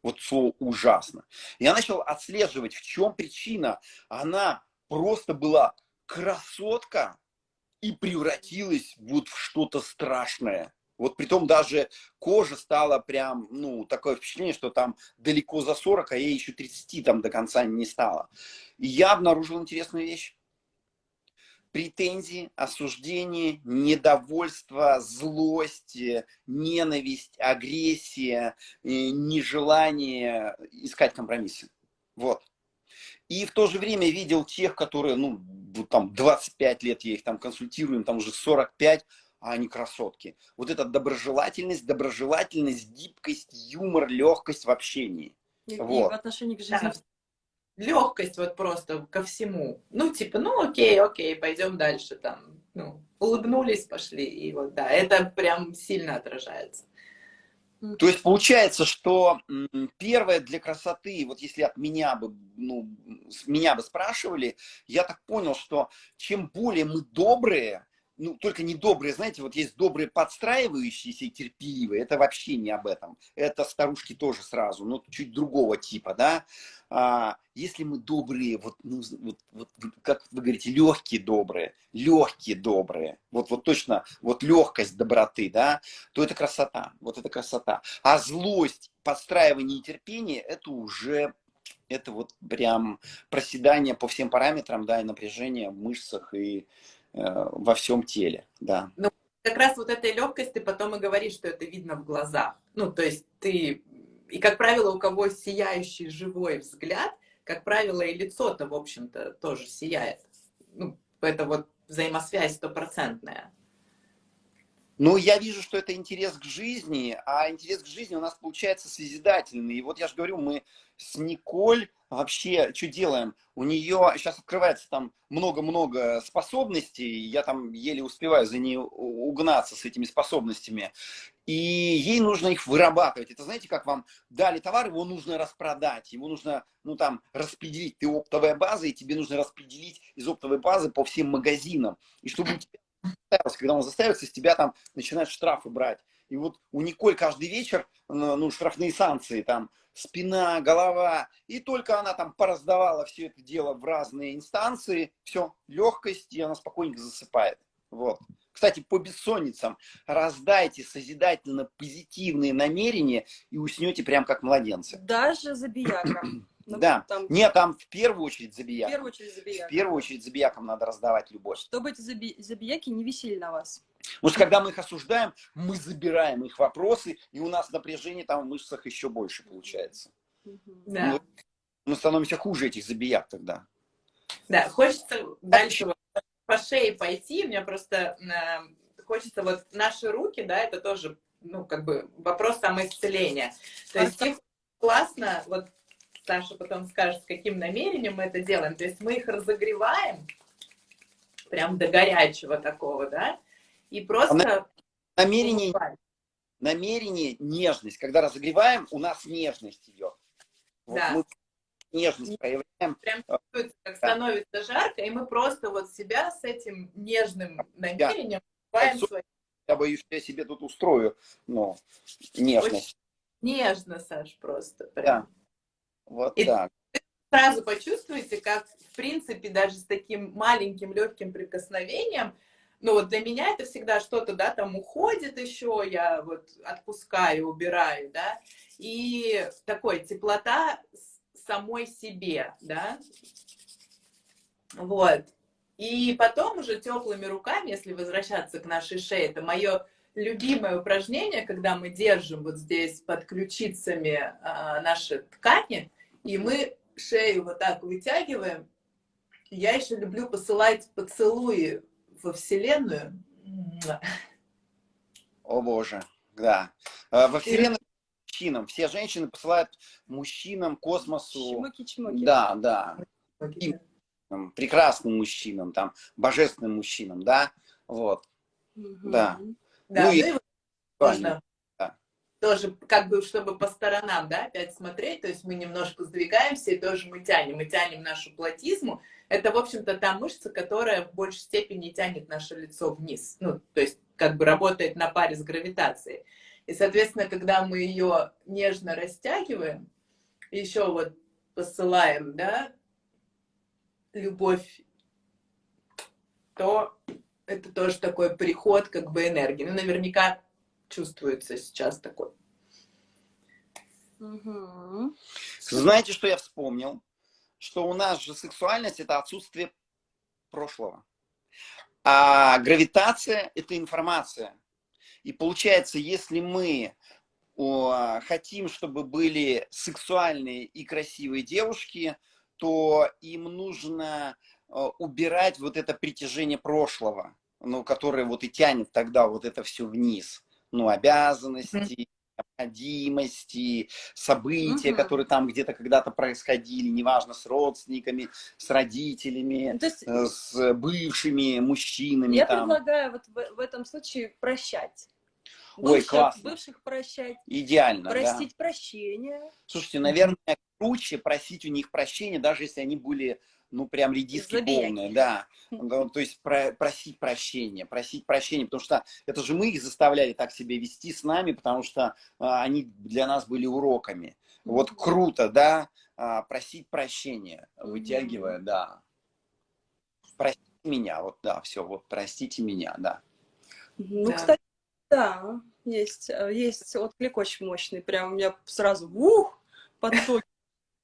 Вот слово ужасно. Я начал отслеживать, в чем причина. Она просто была красотка и превратилась вот в что-то страшное. Вот притом даже кожа стала прям, ну, такое впечатление, что там далеко за 40, а ей еще 30 там до конца не стало. И я обнаружил интересную вещь. Претензии, осуждение, недовольство, злость, ненависть, агрессия, нежелание искать компромиссы. Вот. И в то же время видел тех, которые, ну, там 25 лет я их там консультирую, там уже 45, а они красотки. Вот эта доброжелательность, гибкость, юмор, легкость в общении. И Вот. в отношении к жизни. Да. Легкость вот просто ко всему. Ну, типа, ну, окей, пойдем дальше там. Ну, улыбнулись, пошли. И вот, да, это прям сильно отражается. То есть получается, что первое для красоты, вот если от меня бы, ну, меня бы спрашивали, я так понял, что чем более мы добрые, ну, только не добрые, знаете, вот есть добрые подстраивающиеся и терпеливые, это вообще не об этом. Это старушки тоже сразу, но чуть другого типа, да. Если мы добрые, вот, ну, вот, как вы говорите, легкие добрые, вот точно, вот легкость доброты, да, то это красота, вот это красота. А злость, подстраивание и терпение, это вот прям проседание по всем параметрам, да, и напряжение в мышцах и во всем теле, да. Ну, как раз вот этой легкости потом и говоришь, что это видно в глазах. Ну, то есть ты... И, как правило, у кого сияющий живой взгляд, как правило, и лицо-то, в общем-то, тоже сияет. Ну, это вот взаимосвязь стопроцентная. Ну, я вижу, что это интерес к жизни, а интерес к жизни у нас получается созидательный. И вот я же говорю, мы с Николь вообще что делаем? У нее сейчас открывается там много-много способностей, я там еле успеваю за ней угнаться с этими способностями. И ей нужно их вырабатывать. Это знаете, как вам дали товар, его нужно распродать, его нужно, ну, там, распределить. Ты оптовая база, и тебе нужно распределить из оптовой базы по всем магазинам. И чтобы у тебя когда он заставится, с тебя там начинают штрафы брать. И вот у Николь каждый вечер, ну, штрафные санкции, там, спина, голова, и только она там пораздавала все это дело в разные инстанции, все, легкость, и она спокойненько засыпает. Вот. Кстати, по бессонницам раздайте созидательно позитивные намерения и уснете прям как младенцы. Даже забияка. Ну, Да. там... Нет, там в первую очередь забияк. В первую очередь забияка. В первую очередь забиякам надо раздавать любовь. Чтобы эти забияки не висели на вас. Потому что когда мы их осуждаем, мы забираем их вопросы, и у нас напряжение там в мышцах еще больше получается. Да. Мы становимся хуже этих забияк тогда. Да, хочется дальше вот по шее пойти. Мне просто хочется вот наши руки, да, это тоже, ну, как бы вопрос самоисцеления. То есть их классно вот Саша потом скажет, с каким намерением мы это делаем. То есть мы их разогреваем прям до горячего такого, да, и просто Намерение, покупаем. намерение, нежность. Когда разогреваем, у нас нежность идет. Вот Да. мы нежность проявляем. Прям чувствуется, как становится жарко, и мы просто вот себя с этим нежным намерением покупаем свои. Я боюсь, что я себе тут устрою, но нежность. Очень нежно, Саш, просто. Прям. Да. Вот И так. сразу почувствуете, как, в принципе, даже с таким маленьким легким прикосновением, ну вот для меня это всегда что-то, да, там уходит еще, я вот отпускаю, убираю, да, и такой теплота самой себе, да, вот. И потом уже теплыми руками, если возвращаться к нашей шее, это мое любимое упражнение, когда мы держим вот здесь под ключицами наши ткани, и мы шею вот так вытягиваем. Я еще люблю посылать поцелуи во Вселенную. О боже, да. Во Вселенной мужчинам. Все женщины посылают мужчинам, космосу. Чмоки-чмоки. Да, да. Прекрасным мужчинам, там, божественным мужчинам, да. Вот. Да. Да, Ну ну и и вот можно да. тоже, как бы, чтобы по сторонам, да, опять смотреть, то есть мы немножко сдвигаемся, и тоже мы тянем нашу платизму. Это, в общем-то, та мышца, которая в большей степени тянет наше лицо вниз. Ну, то есть, как бы работает на паре с гравитацией. И, соответственно, когда мы ее нежно растягиваем, еще вот посылаем, да, любовь, то это тоже такой приход, как бы, энергии. Ну, наверняка чувствуется сейчас такой. Знаете, что я вспомнил? Что у нас же сексуальность — это отсутствие прошлого. А гравитация — это информация. И получается, если мы хотим, чтобы были сексуальные и красивые девушки, то им нужно убирать вот это притяжение прошлого, ну, которое вот и тянет тогда вот это все вниз. Ну, обязанности, необходимости, события, которые там где-то когда-то происходили, неважно, с родственниками, с родителями, То есть с бывшими мужчинами. я там. предлагаю вот в этом случае прощать. Ой, классно. Бывших прощать. Идеально, Просить да. прощения. Слушайте, наверное, круче просить у них прощения, даже если они были, ну, прям редиски полные, да. То есть просить прощения, потому что это же мы их заставляли так себя вести с нами, потому что они для нас были уроками. Вот круто, да, просить прощения, вытягивая, да. Простите меня, вот, да, все, вот, простите меня, да. Ну, да. Кстати, да, есть отклик очень мощный, прям у меня сразу, поток.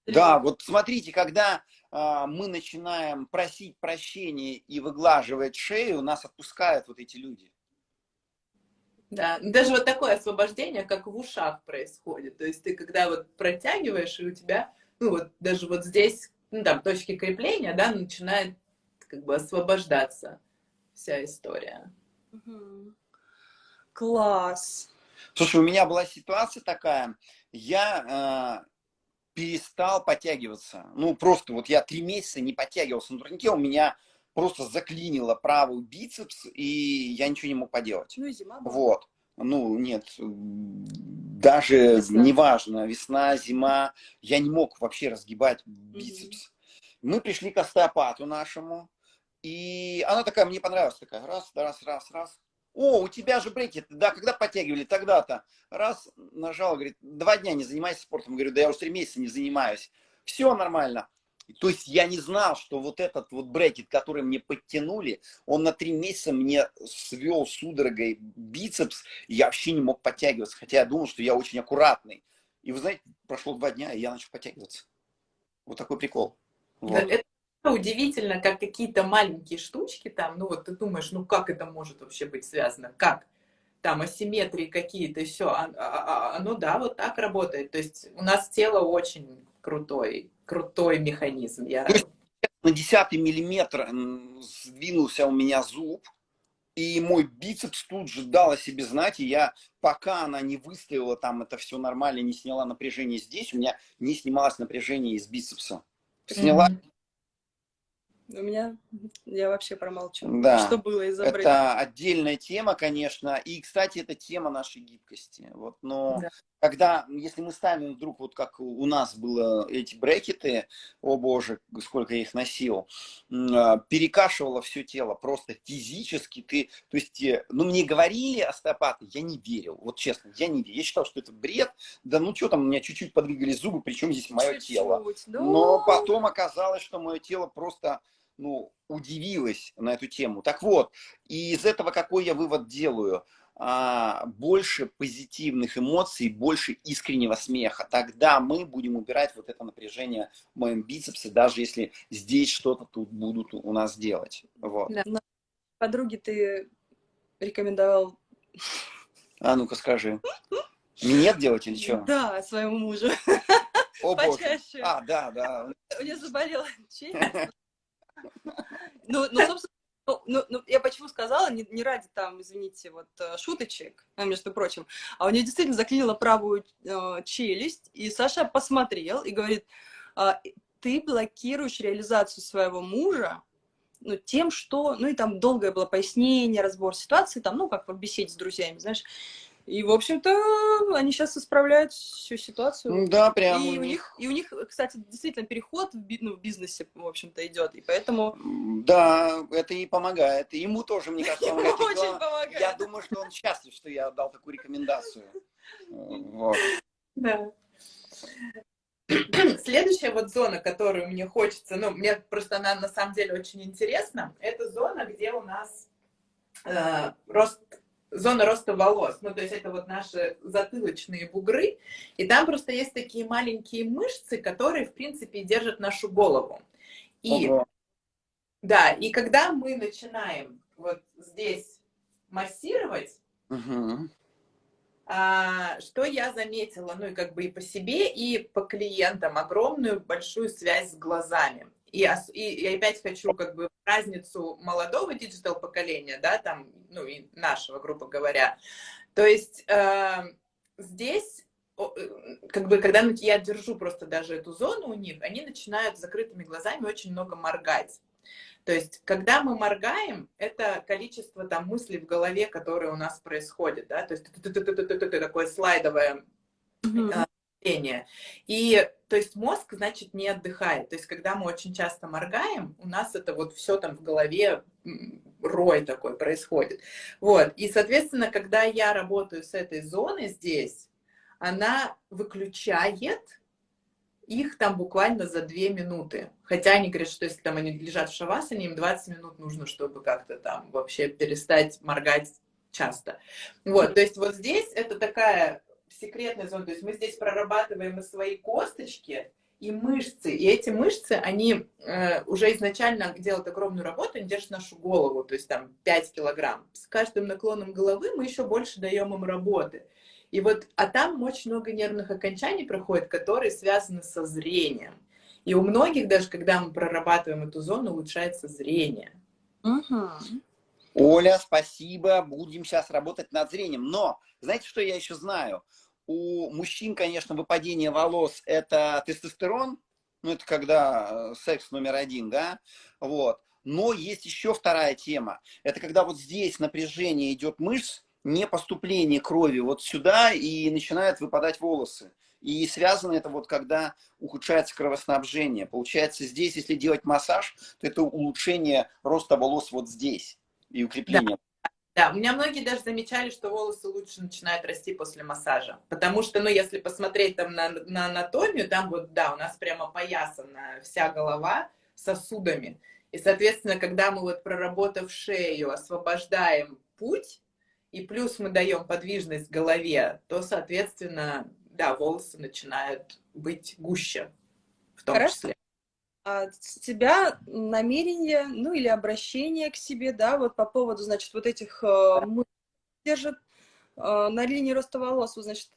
Да, вот смотрите, когда мы начинаем просить прощения и выглаживать шею, нас отпускают вот эти люди. Да, даже вот такое освобождение, как в ушах происходит. То есть ты когда вот протягиваешь, и у тебя, ну вот даже вот здесь, ну там, точки крепления, да, начинает как бы освобождаться вся история. Класс. Слушай, у меня была ситуация такая, я перестал подтягиваться. Ну, просто вот я 3 месяца не подтягивался на турнике, у меня просто заклинило правый бицепс, и я ничего не мог поделать. Ну и зима была. Вот. Ну, нет, даже Весна. неважно, весна, зима, я не мог вообще разгибать бицепс. Мы пришли к остеопату нашему, и она такая, мне понравилась, такая, раз. О, у тебя же брекеты, да, когда подтягивали, тогда-то. Раз, нажал, говорит, 2 дня не занимайся спортом. Говорю, да я уже 3 месяца не занимаюсь. Все нормально. То есть я не знал, что вот этот вот брекет, который мне подтянули, он на 3 месяца мне свел судорогой бицепс, и я вообще не мог подтягиваться. Хотя я думал, что я очень аккуратный. И вы знаете, прошло 2 дня, и я начал подтягиваться. Вот такой прикол. Вот. Да, это удивительно, как какие-то маленькие штучки там, ну вот ты думаешь, ну как это может вообще быть связано? Как? Там асимметрии какие-то, все. Ну да, вот так работает. То есть у нас тело очень крутой механизм. На 10-й миллиметр сдвинулся у меня зуб, И мой бицепс тут же дал о себе знать, и я, пока она не выставила там это все нормально, не сняла напряжение здесь, у меня не снималось напряжение из бицепса. Сняла. У меня, я вообще промолчу. Да, Что было из-за брейка? это отдельная тема, конечно. И, кстати, это тема нашей гибкости. Вот, но Да. когда, если мы ставим вдруг, вот как у нас было эти брекеты, о боже, сколько я их носил, перекашивало все тело просто физически. Ты, то есть, ну, мне говорили остеопаты, я не верил. Вот честно, я не верил. Я считал, что это бред. Да ну что там, у меня чуть-чуть подвигались зубы, причем здесь мое тело. Но потом оказалось, что мое тело просто... ну, удивилась на эту тему. Так вот, и из этого какой я вывод делаю? Больше позитивных эмоций, больше искреннего смеха. Тогда мы будем убирать вот это напряжение в моем бицепсе, даже если здесь что-то тут будут у нас делать. Вот. Да. Подруге ты рекомендовал... А ну-ка скажи. Минет делать или что? Да, своему мужу. О боже. Почаще. Да, да. У нее заболела челюсть. Ну, собственно, я почему сказала, не ради там, извините, вот шуточек, между прочим, а у нее действительно заклинила правую челюсть, и Саша посмотрел и говорит, ты блокируешь реализацию своего мужа, ну, тем, что, ну, и там долгое было пояснение, разбор ситуации, там, ну, как в беседе с друзьями, знаешь, и, в общем-то, они сейчас исправляют всю ситуацию. Да, прям и у них, кстати, действительно переход в бизнесе, в общем-то, идет, и поэтому... Да, это и помогает. И ему тоже, мне кажется, помогает. Очень помогает. Я думаю, что он счастлив, что я дал такую рекомендацию. Вот. Да. Следующая вот зона, которую мне хочется, ну, мне просто она на самом деле очень интересна, это зона, где у нас зона роста волос. Ну, то есть это вот наши затылочные бугры. И там просто есть такие маленькие мышцы, которые, в принципе, держат нашу голову. И, Ого. да, и когда мы начинаем вот здесь массировать, что я заметила, ну, и как бы и по себе, и по клиентам, огромную большую связь с глазами. И я опять хочу как бы разницу молодого диджитал-поколения, да, там, ну, и нашего, грубо говоря. То есть здесь, как бы, когда я держу просто даже эту зону у них, они начинают с закрытыми глазами очень много моргать. То есть, когда мы моргаем, это количество там мыслей в голове, которые у нас происходят, да, то есть такое слайдовое мышление. И, то есть, мозг, значит, не отдыхает. То есть, когда мы очень часто моргаем, у нас это вот все там в голове, рой такой происходит. Вот, и, соответственно, когда я работаю с этой зоной здесь, она выключает их там буквально за 2 минуты. Хотя они говорят, что если там они лежат в шавасане, им 20 минут нужно, чтобы как-то там вообще перестать моргать часто. Вот, то есть вот здесь это такая секретная зона. То есть мы здесь прорабатываем и свои косточки, и мышцы. И эти мышцы, они уже изначально делают огромную работу, они держат нашу голову, то есть там 5 килограмм. С каждым наклоном головы мы еще больше даем им работы. И вот, а там очень много нервных окончаний проходит, которые связаны со зрением. И у многих, даже когда мы прорабатываем эту зону, улучшается зрение. Оля, спасибо. Будем сейчас работать над зрением. Но, знаете, что я еще знаю? У мужчин, конечно, выпадение волос – это тестостерон. Ну, это когда секс номер 1, да? Вот. Но есть еще вторая тема. Это когда вот здесь напряжение идет мышц, не поступление крови вот сюда, и начинают выпадать волосы. И связано это вот, когда ухудшается кровоснабжение. Получается, здесь, если делать массаж, то это улучшение роста волос вот здесь и укрепление. Да, у меня многие даже замечали, что волосы лучше начинают расти после массажа. Потому что, ну, если посмотреть там на анатомию, там вот, да, у нас прямо опоясана вся голова сосудами. И, соответственно, когда мы вот, проработав шею, освобождаем путь, и плюс мы даем подвижность голове, то, соответственно, да, волосы начинают быть гуще в том числе. А с тебя намерение, ну, или обращение к себе, да, вот по поводу, значит, вот этих мышц держит на линии роста волос, вот, значит,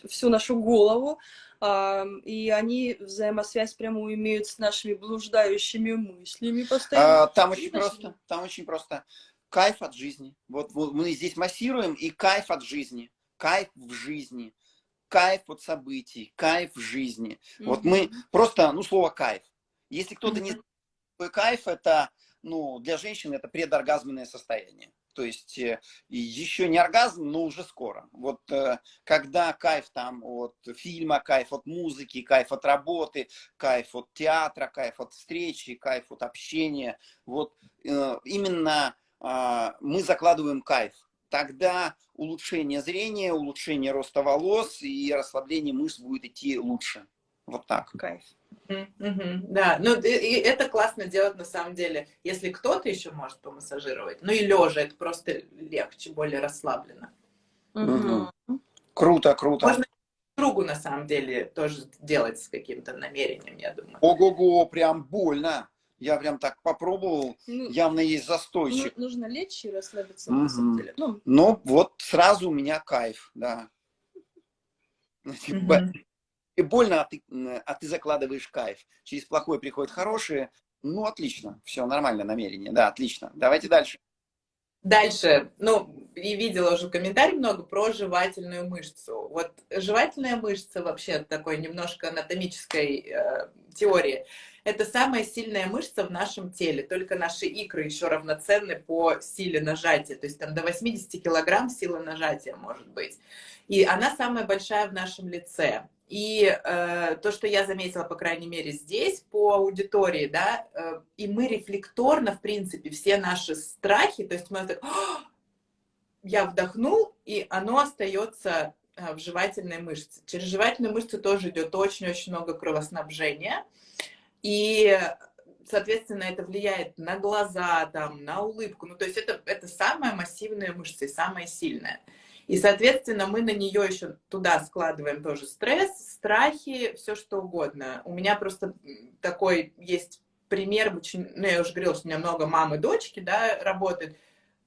всю нашу голову, и они взаимосвязь прямую имеют с нашими блуждающими мыслями постоянно. Там очень просто. Кайф от жизни. Вот мы здесь массируем, и кайф от жизни. Кайф в жизни. Кайф от событий. Кайф в жизни. Вот мы просто, ну, слово кайф. Если кто-то не знает, что такое кайф, это, ну, для женщины это предоргазменное состояние. То есть еще не оргазм, но уже скоро. Вот когда кайф там от фильма, кайф от музыки, кайф от работы, кайф от театра, кайф от встречи, кайф от общения. Вот именно мы закладываем кайф. Тогда улучшение зрения, улучшение роста волос и расслабление мышц будет идти лучше. Вот так. Кайф. Да, ну и это классно делать на самом деле, если кто-то еще может помассажировать, ну и лежа, это просто легче, более расслабленно. Круто, круто. Можно другу на самом деле тоже делать с каким-то намерением, я думаю. Ого-го, прям больно. Я прям так попробовал, явно есть застой. Нужно лечь и расслабиться на самом деле. Ну, вот сразу у меня кайф, да. И больно, а ты закладываешь кайф. Через плохое приходит хорошее. Ну, отлично. Все, нормальное намерение. Да, отлично. Давайте дальше. Дальше, ну, и видела уже комментарий много про жевательную мышцу. Вот жевательная мышца вообще такой немножко анатомической теории. Это самая сильная мышца в нашем теле. Только наши икры еще равноценны по силе нажатия. То есть там до 80 килограмм сила нажатия может быть. И она самая большая в нашем лице. И то, что я заметила, по крайней мере, здесь, по аудитории, да, и мы рефлекторно, в принципе, все наши страхи, то есть мы так, я вдохнул, и оно остается в жевательной мышце. Через жевательную мышцу тоже идет очень-очень много кровоснабжения, и, соответственно, это влияет на глаза, там, на улыбку, ну, то есть это самая массивная мышца и самая сильная. И, соответственно, мы на нее еще туда складываем тоже стресс, страхи, все что угодно. У меня просто такой есть пример, ну, я уже говорила, что у меня много мам и дочки, да, работают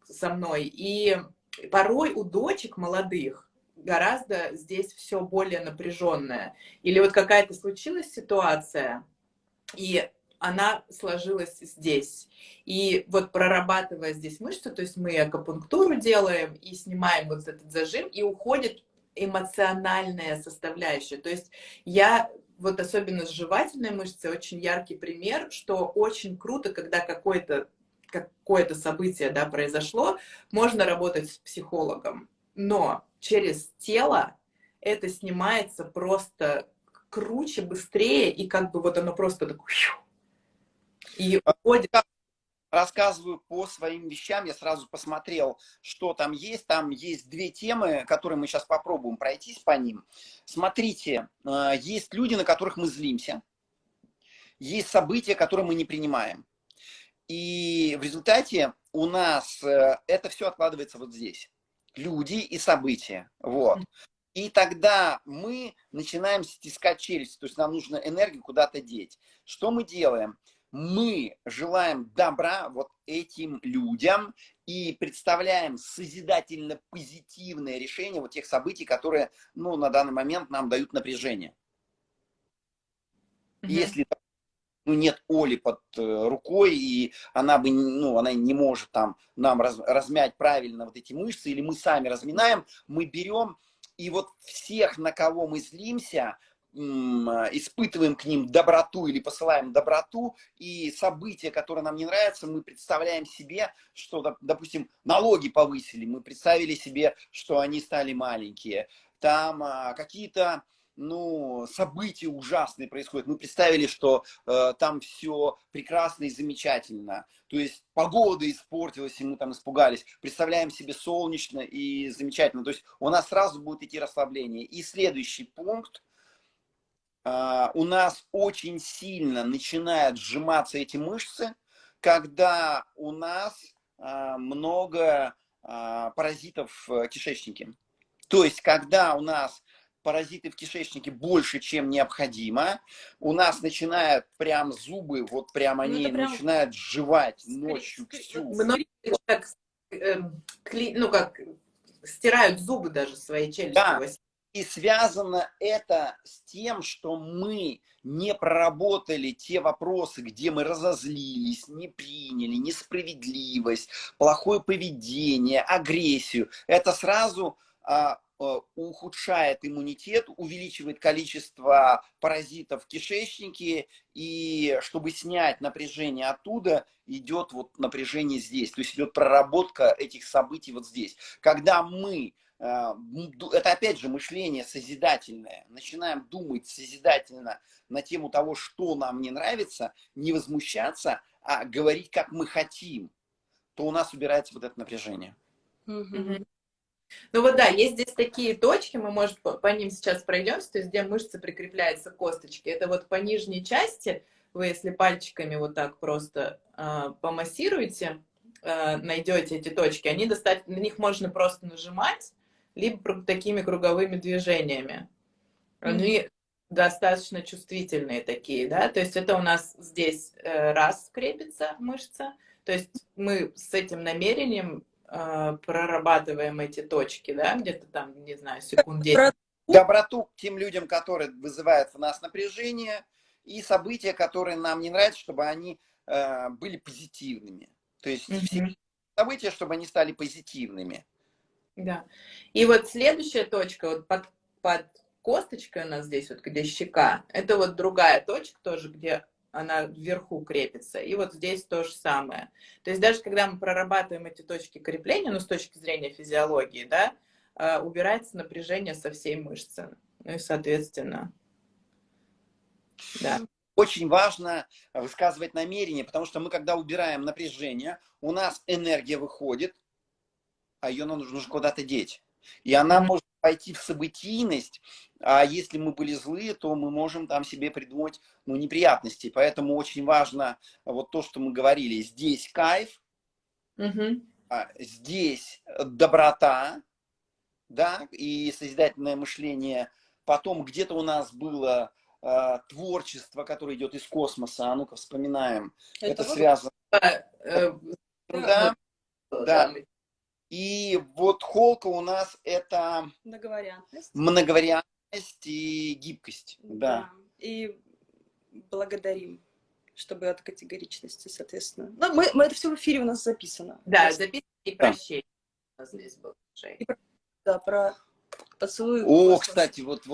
со мной, и порой у дочек молодых гораздо здесь все более напряженное. Или вот какая-то случилась ситуация, и она сложилась здесь. И вот прорабатывая здесь мышцу, то есть мы акупунктуру делаем и снимаем вот этот зажим, и уходит эмоциональная составляющая. То есть я вот особенно с жевательной мышцей очень яркий пример, что очень круто, когда какое-то событие, да, произошло, можно работать с психологом, но через тело это снимается просто круче, быстрее, и как бы вот оно просто так и уходит. Рассказываю по своим вещам, я сразу посмотрел, что там есть. Там есть две темы, которые мы сейчас попробуем пройтись по ним. Смотрите, есть люди, на которых мы злимся. Есть события, которые мы не принимаем. И в результате у нас это все откладывается вот здесь. Люди и события. Вот. И тогда мы начинаем стискать челюсть, то есть нам нужно энергию куда-то деть. Что мы делаем? Мы желаем добра вот этим людям и представляем созидательно-позитивное решение вот тех событий, которые, ну, на данный момент нам дают напряжение. Если нет Оли под рукой, и она бы, ну, она не может там нам размять правильно вот эти мышцы, или мы сами разминаем, мы берем и вот всех, на кого мы злимся, испытываем к ним доброту или посылаем доброту, и события, которые нам не нравятся, мы представляем себе, что, допустим, налоги повысили, мы представили себе, что они стали маленькие, там какие-то, ну, события ужасные происходят. Мы представили, что там все прекрасно и замечательно. То есть погода испортилась, и мы там испугались. Представляем себе солнечно и замечательно. То есть у нас сразу будет идти расслабление. И следующий пункт. У нас очень сильно начинают сжиматься эти мышцы, когда у нас много паразитов в кишечнике. То есть когда у нас паразиты в кишечнике больше, чем необходимо, у нас начинают прям зубы, вот прям они начинают сживать ночью всю. Многие так, ну как, стирают зубы даже своей челюстью. Да. И связано это с тем, что мы не проработали те вопросы, где мы разозлились, не приняли, несправедливость, плохое поведение, агрессию. Это сразу ухудшает иммунитет, увеличивает количество паразитов в кишечнике, и чтобы снять напряжение оттуда, идет вот напряжение здесь, то есть идет проработка этих событий вот здесь. Когда мы, это опять же мышление созидательное, начинаем думать созидательно на тему того, что нам не нравится, не возмущаться, а говорить, как мы хотим, то у нас убирается вот это напряжение. Ну вот да, есть здесь такие точки, мы, может, по ним сейчас пройдемся, то есть где мышцы прикрепляются к косточке. Это вот по нижней части, вы если пальчиками вот так просто помассируете, найдете эти точки, они достаточно, на них можно просто нажимать, либо такими круговыми движениями. Они достаточно чувствительные такие, да, то есть это у нас здесь раз крепится мышца, то есть мы с этим намерением прорабатываем эти точки, да, где-то там, не знаю, секунд 10. Доброту к тем людям, которые вызывают в нас напряжение, и события, которые нам не нравятся, чтобы они были позитивными. То есть все события, чтобы они стали позитивными. Да. И вот следующая точка, вот под косточкой у нас здесь, вот где щека, это вот другая точка тоже, где она вверху крепится. И вот здесь то же самое. То есть даже когда мы прорабатываем эти точки крепления, ну, с точки зрения физиологии, да, убирается напряжение со всей мышцы. Ну и, соответственно, да. Очень важно высказывать намерение, потому что мы, когда убираем напряжение, у нас энергия выходит, а ее нужно куда-то деть. И она может пойти в событийность, а если мы были злые, то мы можем там себе придумать, ну, неприятности. Поэтому очень важно вот то, что мы говорили. Здесь кайф, здесь доброта, да, и созидательное мышление. Потом где-то у нас было творчество, которое идет из космоса. А ну-ка вспоминаем. Это связано. Да, да. И вот холка у нас это многовариантность и гибкость. Да. И благодарим, чтобы от категоричности, соответственно. Но мы это все в эфире у нас записано. Да, записано и прощение у нас здесь было. Да, про поцелуй. О, кстати, вот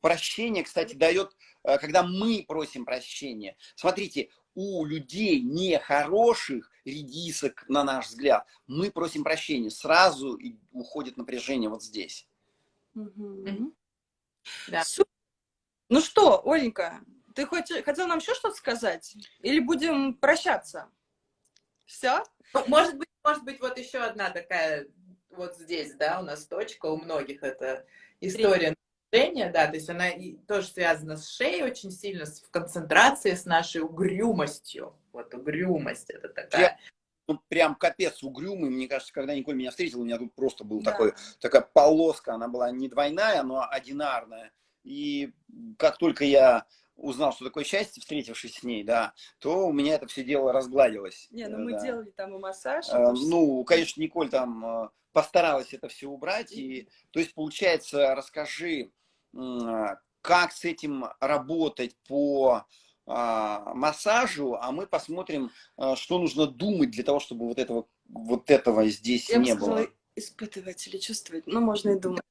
прощение, кстати, дает, когда мы просим прощения. Смотрите, у людей нехороших, редисок, на наш взгляд, мы просим прощения. Сразу уходит напряжение вот здесь. Да. Ну что, Оленька, ты хотела нам еще что-то сказать? Или будем прощаться? Все? Может быть, вот еще одна такая, вот здесь, да, у нас точка, у многих это история напряжения, да, то есть она тоже связана с шеей очень сильно, в концентрации с нашей угрюмостью. Вот угрюмость это такая. Прям капец угрюмый. Мне кажется, когда Николь меня встретила, у меня тут просто был такая полоска, она была не двойная, но одинарная. И как только я узнал, что такое счастье, встретившись с ней, да, то у меня это все дело разгладилось. Не, ну мы делали там и массаж. Ну, конечно, Николь там постаралась это все убрать. И, то есть, получается, расскажи, как с этим работать по массажу, а мы посмотрим, что нужно думать для того, чтобы вот этого здесь не было. Испытывать или чувствовать, ну, можно и думать.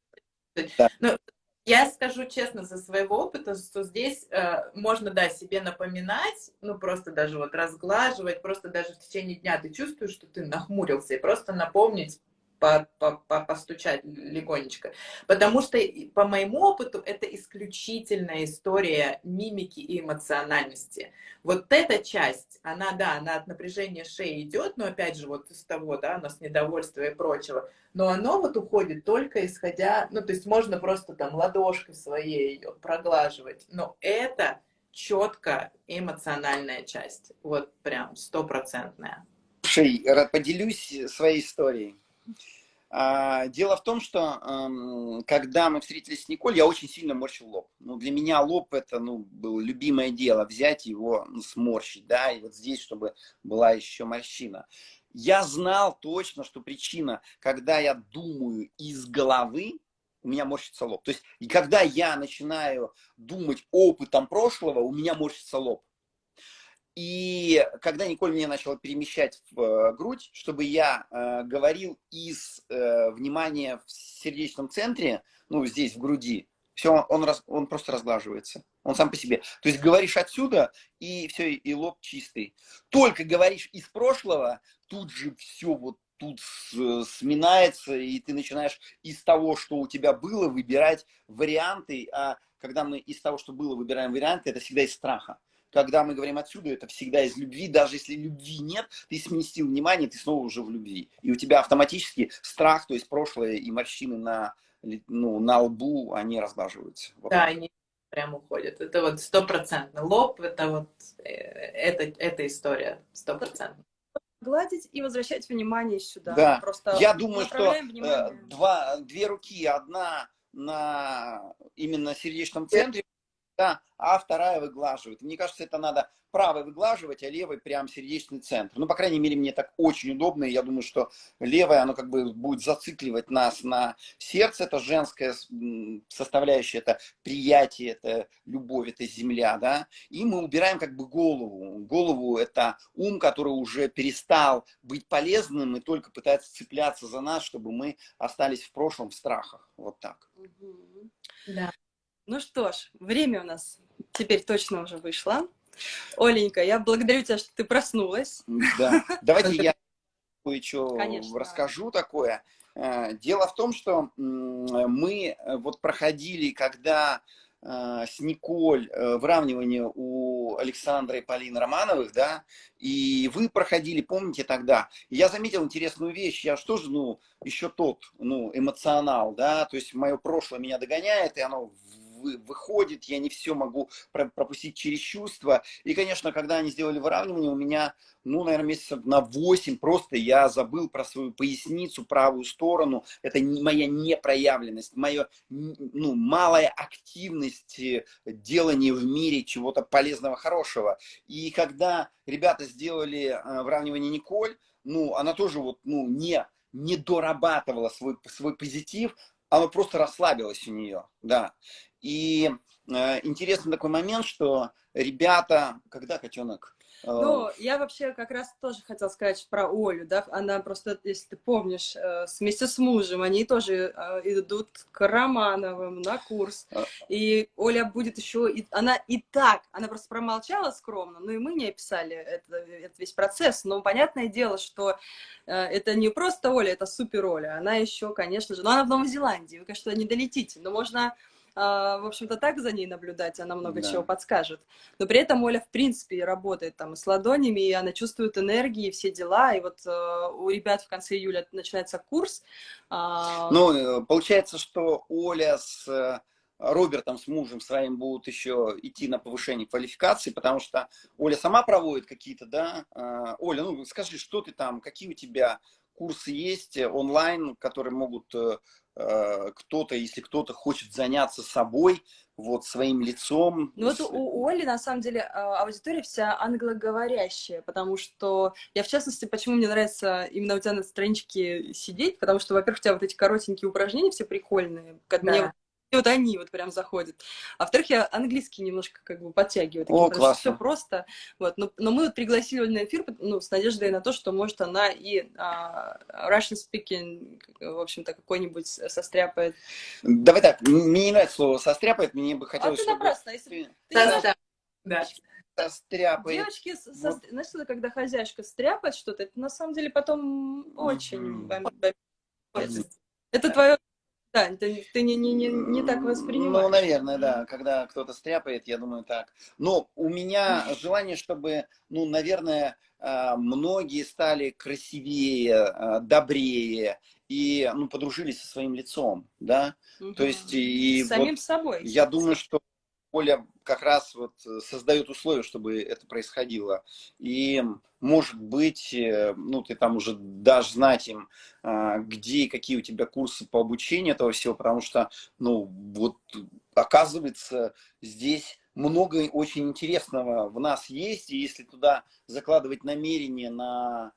Да. Я скажу честно со своего опыта, что здесь можно, да, себе напоминать, ну, просто даже вот разглаживать, просто даже в течение дня ты чувствуешь, что ты нахмурился, и просто напомнить, постучать легонечко. Потому что, по моему опыту, это исключительная история мимики и эмоциональности. Вот эта часть, она, да, она от напряжения шеи идет, но опять же, вот из того, да, у нас недовольство и прочего, но оно вот уходит только исходя, ну, то есть можно просто там ладошкой своей ее проглаживать, но это четко эмоциональная часть, вот прям 100%. Слушай, поделюсь своей историей. Дело в том, что когда мы встретились с Николь, я очень сильно морщил лоб. Ну, для меня лоб это, ну, было любимое дело, взять его, сморщить, да, и вот здесь, чтобы была еще морщина. Я знал точно, что причина, когда я думаю из головы, у меня морщится лоб. То есть, и когда я начинаю думать опытом прошлого, у меня морщится лоб. И когда Николь меня начала перемещать в грудь, чтобы я говорил из внимания в сердечном центре, ну, здесь, в груди, все, он просто разглаживается. Он сам по себе. То есть говоришь отсюда, и все, и лоб чистый. Только говоришь из прошлого, тут же все вот тут сминается, и ты начинаешь из того, что у тебя было, выбирать варианты. А когда мы из того, что было, выбираем варианты, это всегда из страха. Когда мы говорим отсюда, это всегда из любви. Даже если любви нет, ты сместил внимание, ты снова уже в любви. И у тебя автоматически страх, то есть прошлое и морщины на лбу, они разглаживаются. Вот Да, так. они прям уходят. Это вот 100%. Лоб, это вот эта история 100%. Гладить и возвращать внимание сюда. Да, Просто я думаю, что направляем внимание. две руки, одна на именно сердечном центре, да, а вторая выглаживает. Мне кажется, это надо правой выглаживать, а левой прям сердечный центр. Ну, по крайней мере, мне так очень удобно, и я думаю, что левая, оно как бы будет зацикливать нас на сердце, это женская составляющая, это приятие, это любовь, это земля, да, и мы убираем как бы голову. Голову – это ум, который уже перестал быть полезным и только пытается цепляться за нас, чтобы мы остались в прошлом в страхах. Вот так. Да. Ну что ж, время у нас теперь точно уже вышло. Оленька, я благодарю тебя, что ты проснулась. Да. Давайте я кое-что Конечно. расскажу такое. Дело в том, что мы вот проходили, когда с Николь выравнивание у Александра и Полины Романовых, да, и вы проходили, помните тогда, и я заметил интересную вещь, я что же, ну, еще тот, ну, эмоционал, да, то есть мое прошлое меня догоняет, и оно выходит, я не все могу пропустить через чувства. И, конечно, когда они сделали выравнивание, у меня, ну, наверное, месяцев на 8 просто я забыл про свою поясницу, правую сторону. Это моя непроявленность, моя, ну, малая активность делания в мире чего-то полезного, хорошего. И когда ребята сделали выравнивание Николь, ну, она тоже вот, ну, не дорабатывала свой позитив, оно просто расслабилось у нее, да. И интересный такой момент, что ребята, когда котенок? Ну, я вообще как раз тоже хотела сказать про Олю, да, она просто, если ты помнишь, вместе с мужем, они тоже идут к Романовым на курс, и Оля будет еще, она просто промолчала скромно, ну и мы не описали это весь процесс, но понятное дело, что это не просто Оля, это супер Оля, она еще, конечно же, но она в Новой Зеландии, вы, конечно, не долетите, но можно... в общем-то, так за ней наблюдать, она много чего подскажет. Но при этом Оля, в принципе, работает там и с ладонями, и она чувствует энергии, все дела. И вот у ребят в конце июля начинается курс. Ну, получается, что Оля с Робертом, с мужем своим, будут еще идти на повышение квалификации, потому что Оля сама проводит какие-то, да? Оля, ну, скажи, что ты там, какие у тебя курсы есть онлайн, которые могут кто-то, если кто-то хочет заняться собой, вот своим лицом. Ну вот у Оли, на самом деле, аудитория вся англоговорящая, потому что я, в частности, почему мне нравится именно у тебя на страничке сидеть, потому что, во-первых, у тебя вот эти коротенькие упражнения все прикольные, как мне вот они вот прям заходят. А во-вторых, я английский немножко как бы подтягиваю. О, классно. Все просто. Вот. Но мы вот пригласили Олю на эфир, ну, с надеждой на то, что, может, она и Russian speaking, в общем-то, какой-нибудь состряпает. Давай так, мне не нравится слово «состряпает», мне бы хотелось, чтобы... просто, если состряпает. Девочки, знаешь, когда хозяйка стряпает что-то, это на самом деле потом очень... Это твое... Да, ты не так воспринимаешь. Ну, наверное, да. Когда кто-то стряпает, я думаю, так. Но у меня желание, чтобы, ну, наверное, многие стали красивее, добрее и, ну, подружились со своим лицом, да. То есть и с самим собой. Я думаю, что Оля как раз вот создает условия, чтобы это происходило. И, может быть, ну, ты там уже дашь знать им, где и какие у тебя курсы по обучению этого всего, потому что, ну, вот, оказывается, здесь много очень интересного в нас есть, и если туда закладывать намерение на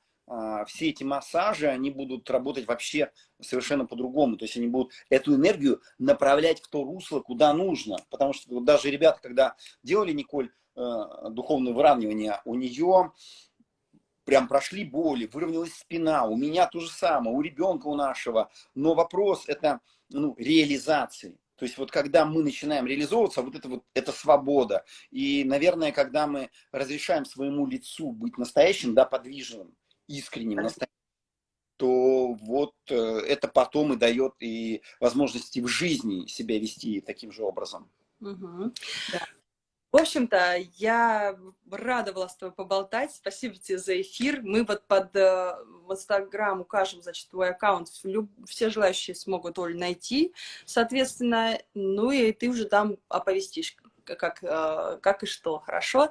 все эти массажи, они будут работать вообще совершенно по-другому. То есть они будут эту энергию направлять в то русло, куда нужно. Потому что вот даже ребята, когда делали Николь духовное выравнивание, у нее прям прошли боли, выровнялась спина, у меня то же самое, у ребенка у нашего. Но вопрос это реализации. То есть вот когда мы начинаем реализовываться, вот это свобода. И, наверное, когда мы разрешаем своему лицу быть настоящим, да, подвижным, искренним, настоящим, то вот это потом и дает и возможности в жизни себя вести таким же образом. Мгм. Да. В общем-то, я рада была с тобой поболтать. Спасибо тебе за эфир. Мы вот в Инстаграм укажем, значит, твой аккаунт. Все желающие смогут, Оль, найти, соответственно. Ну и ты уже там оповестишь, как и что. Хорошо?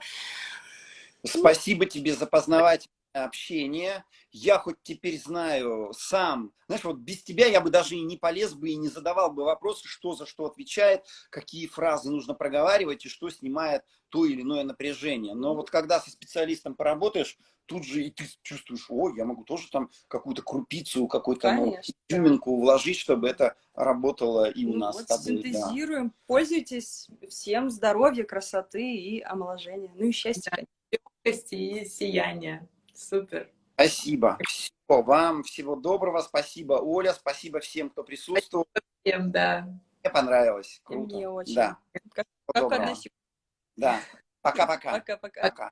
Спасибо тебе за познавательное общение. Я хоть теперь знаю сам, знаешь, вот без тебя я бы даже и не полез бы и не задавал бы вопросы, что за что отвечает, какие фразы нужно проговаривать и что снимает то или иное напряжение. Но вот когда со специалистом поработаешь, тут же и ты чувствуешь, ой, я могу тоже там какую-то крупицу, какую-то изюминку вложить, чтобы это работало и у нас вот с тобой. синтезируем. Да. Пользуйтесь. Всем здоровья, красоты и омоложения. Ну и счастья, конечно. Легкости и сияния. Супер. Спасибо. Все, вам всего доброго. Спасибо, Оля. Спасибо всем, кто присутствовал. Всем, да. Мне понравилось. Круто. Мне очень. Да. Как Доброго. одна секунда. Да. Пока-пока. Пока-пока. Пока.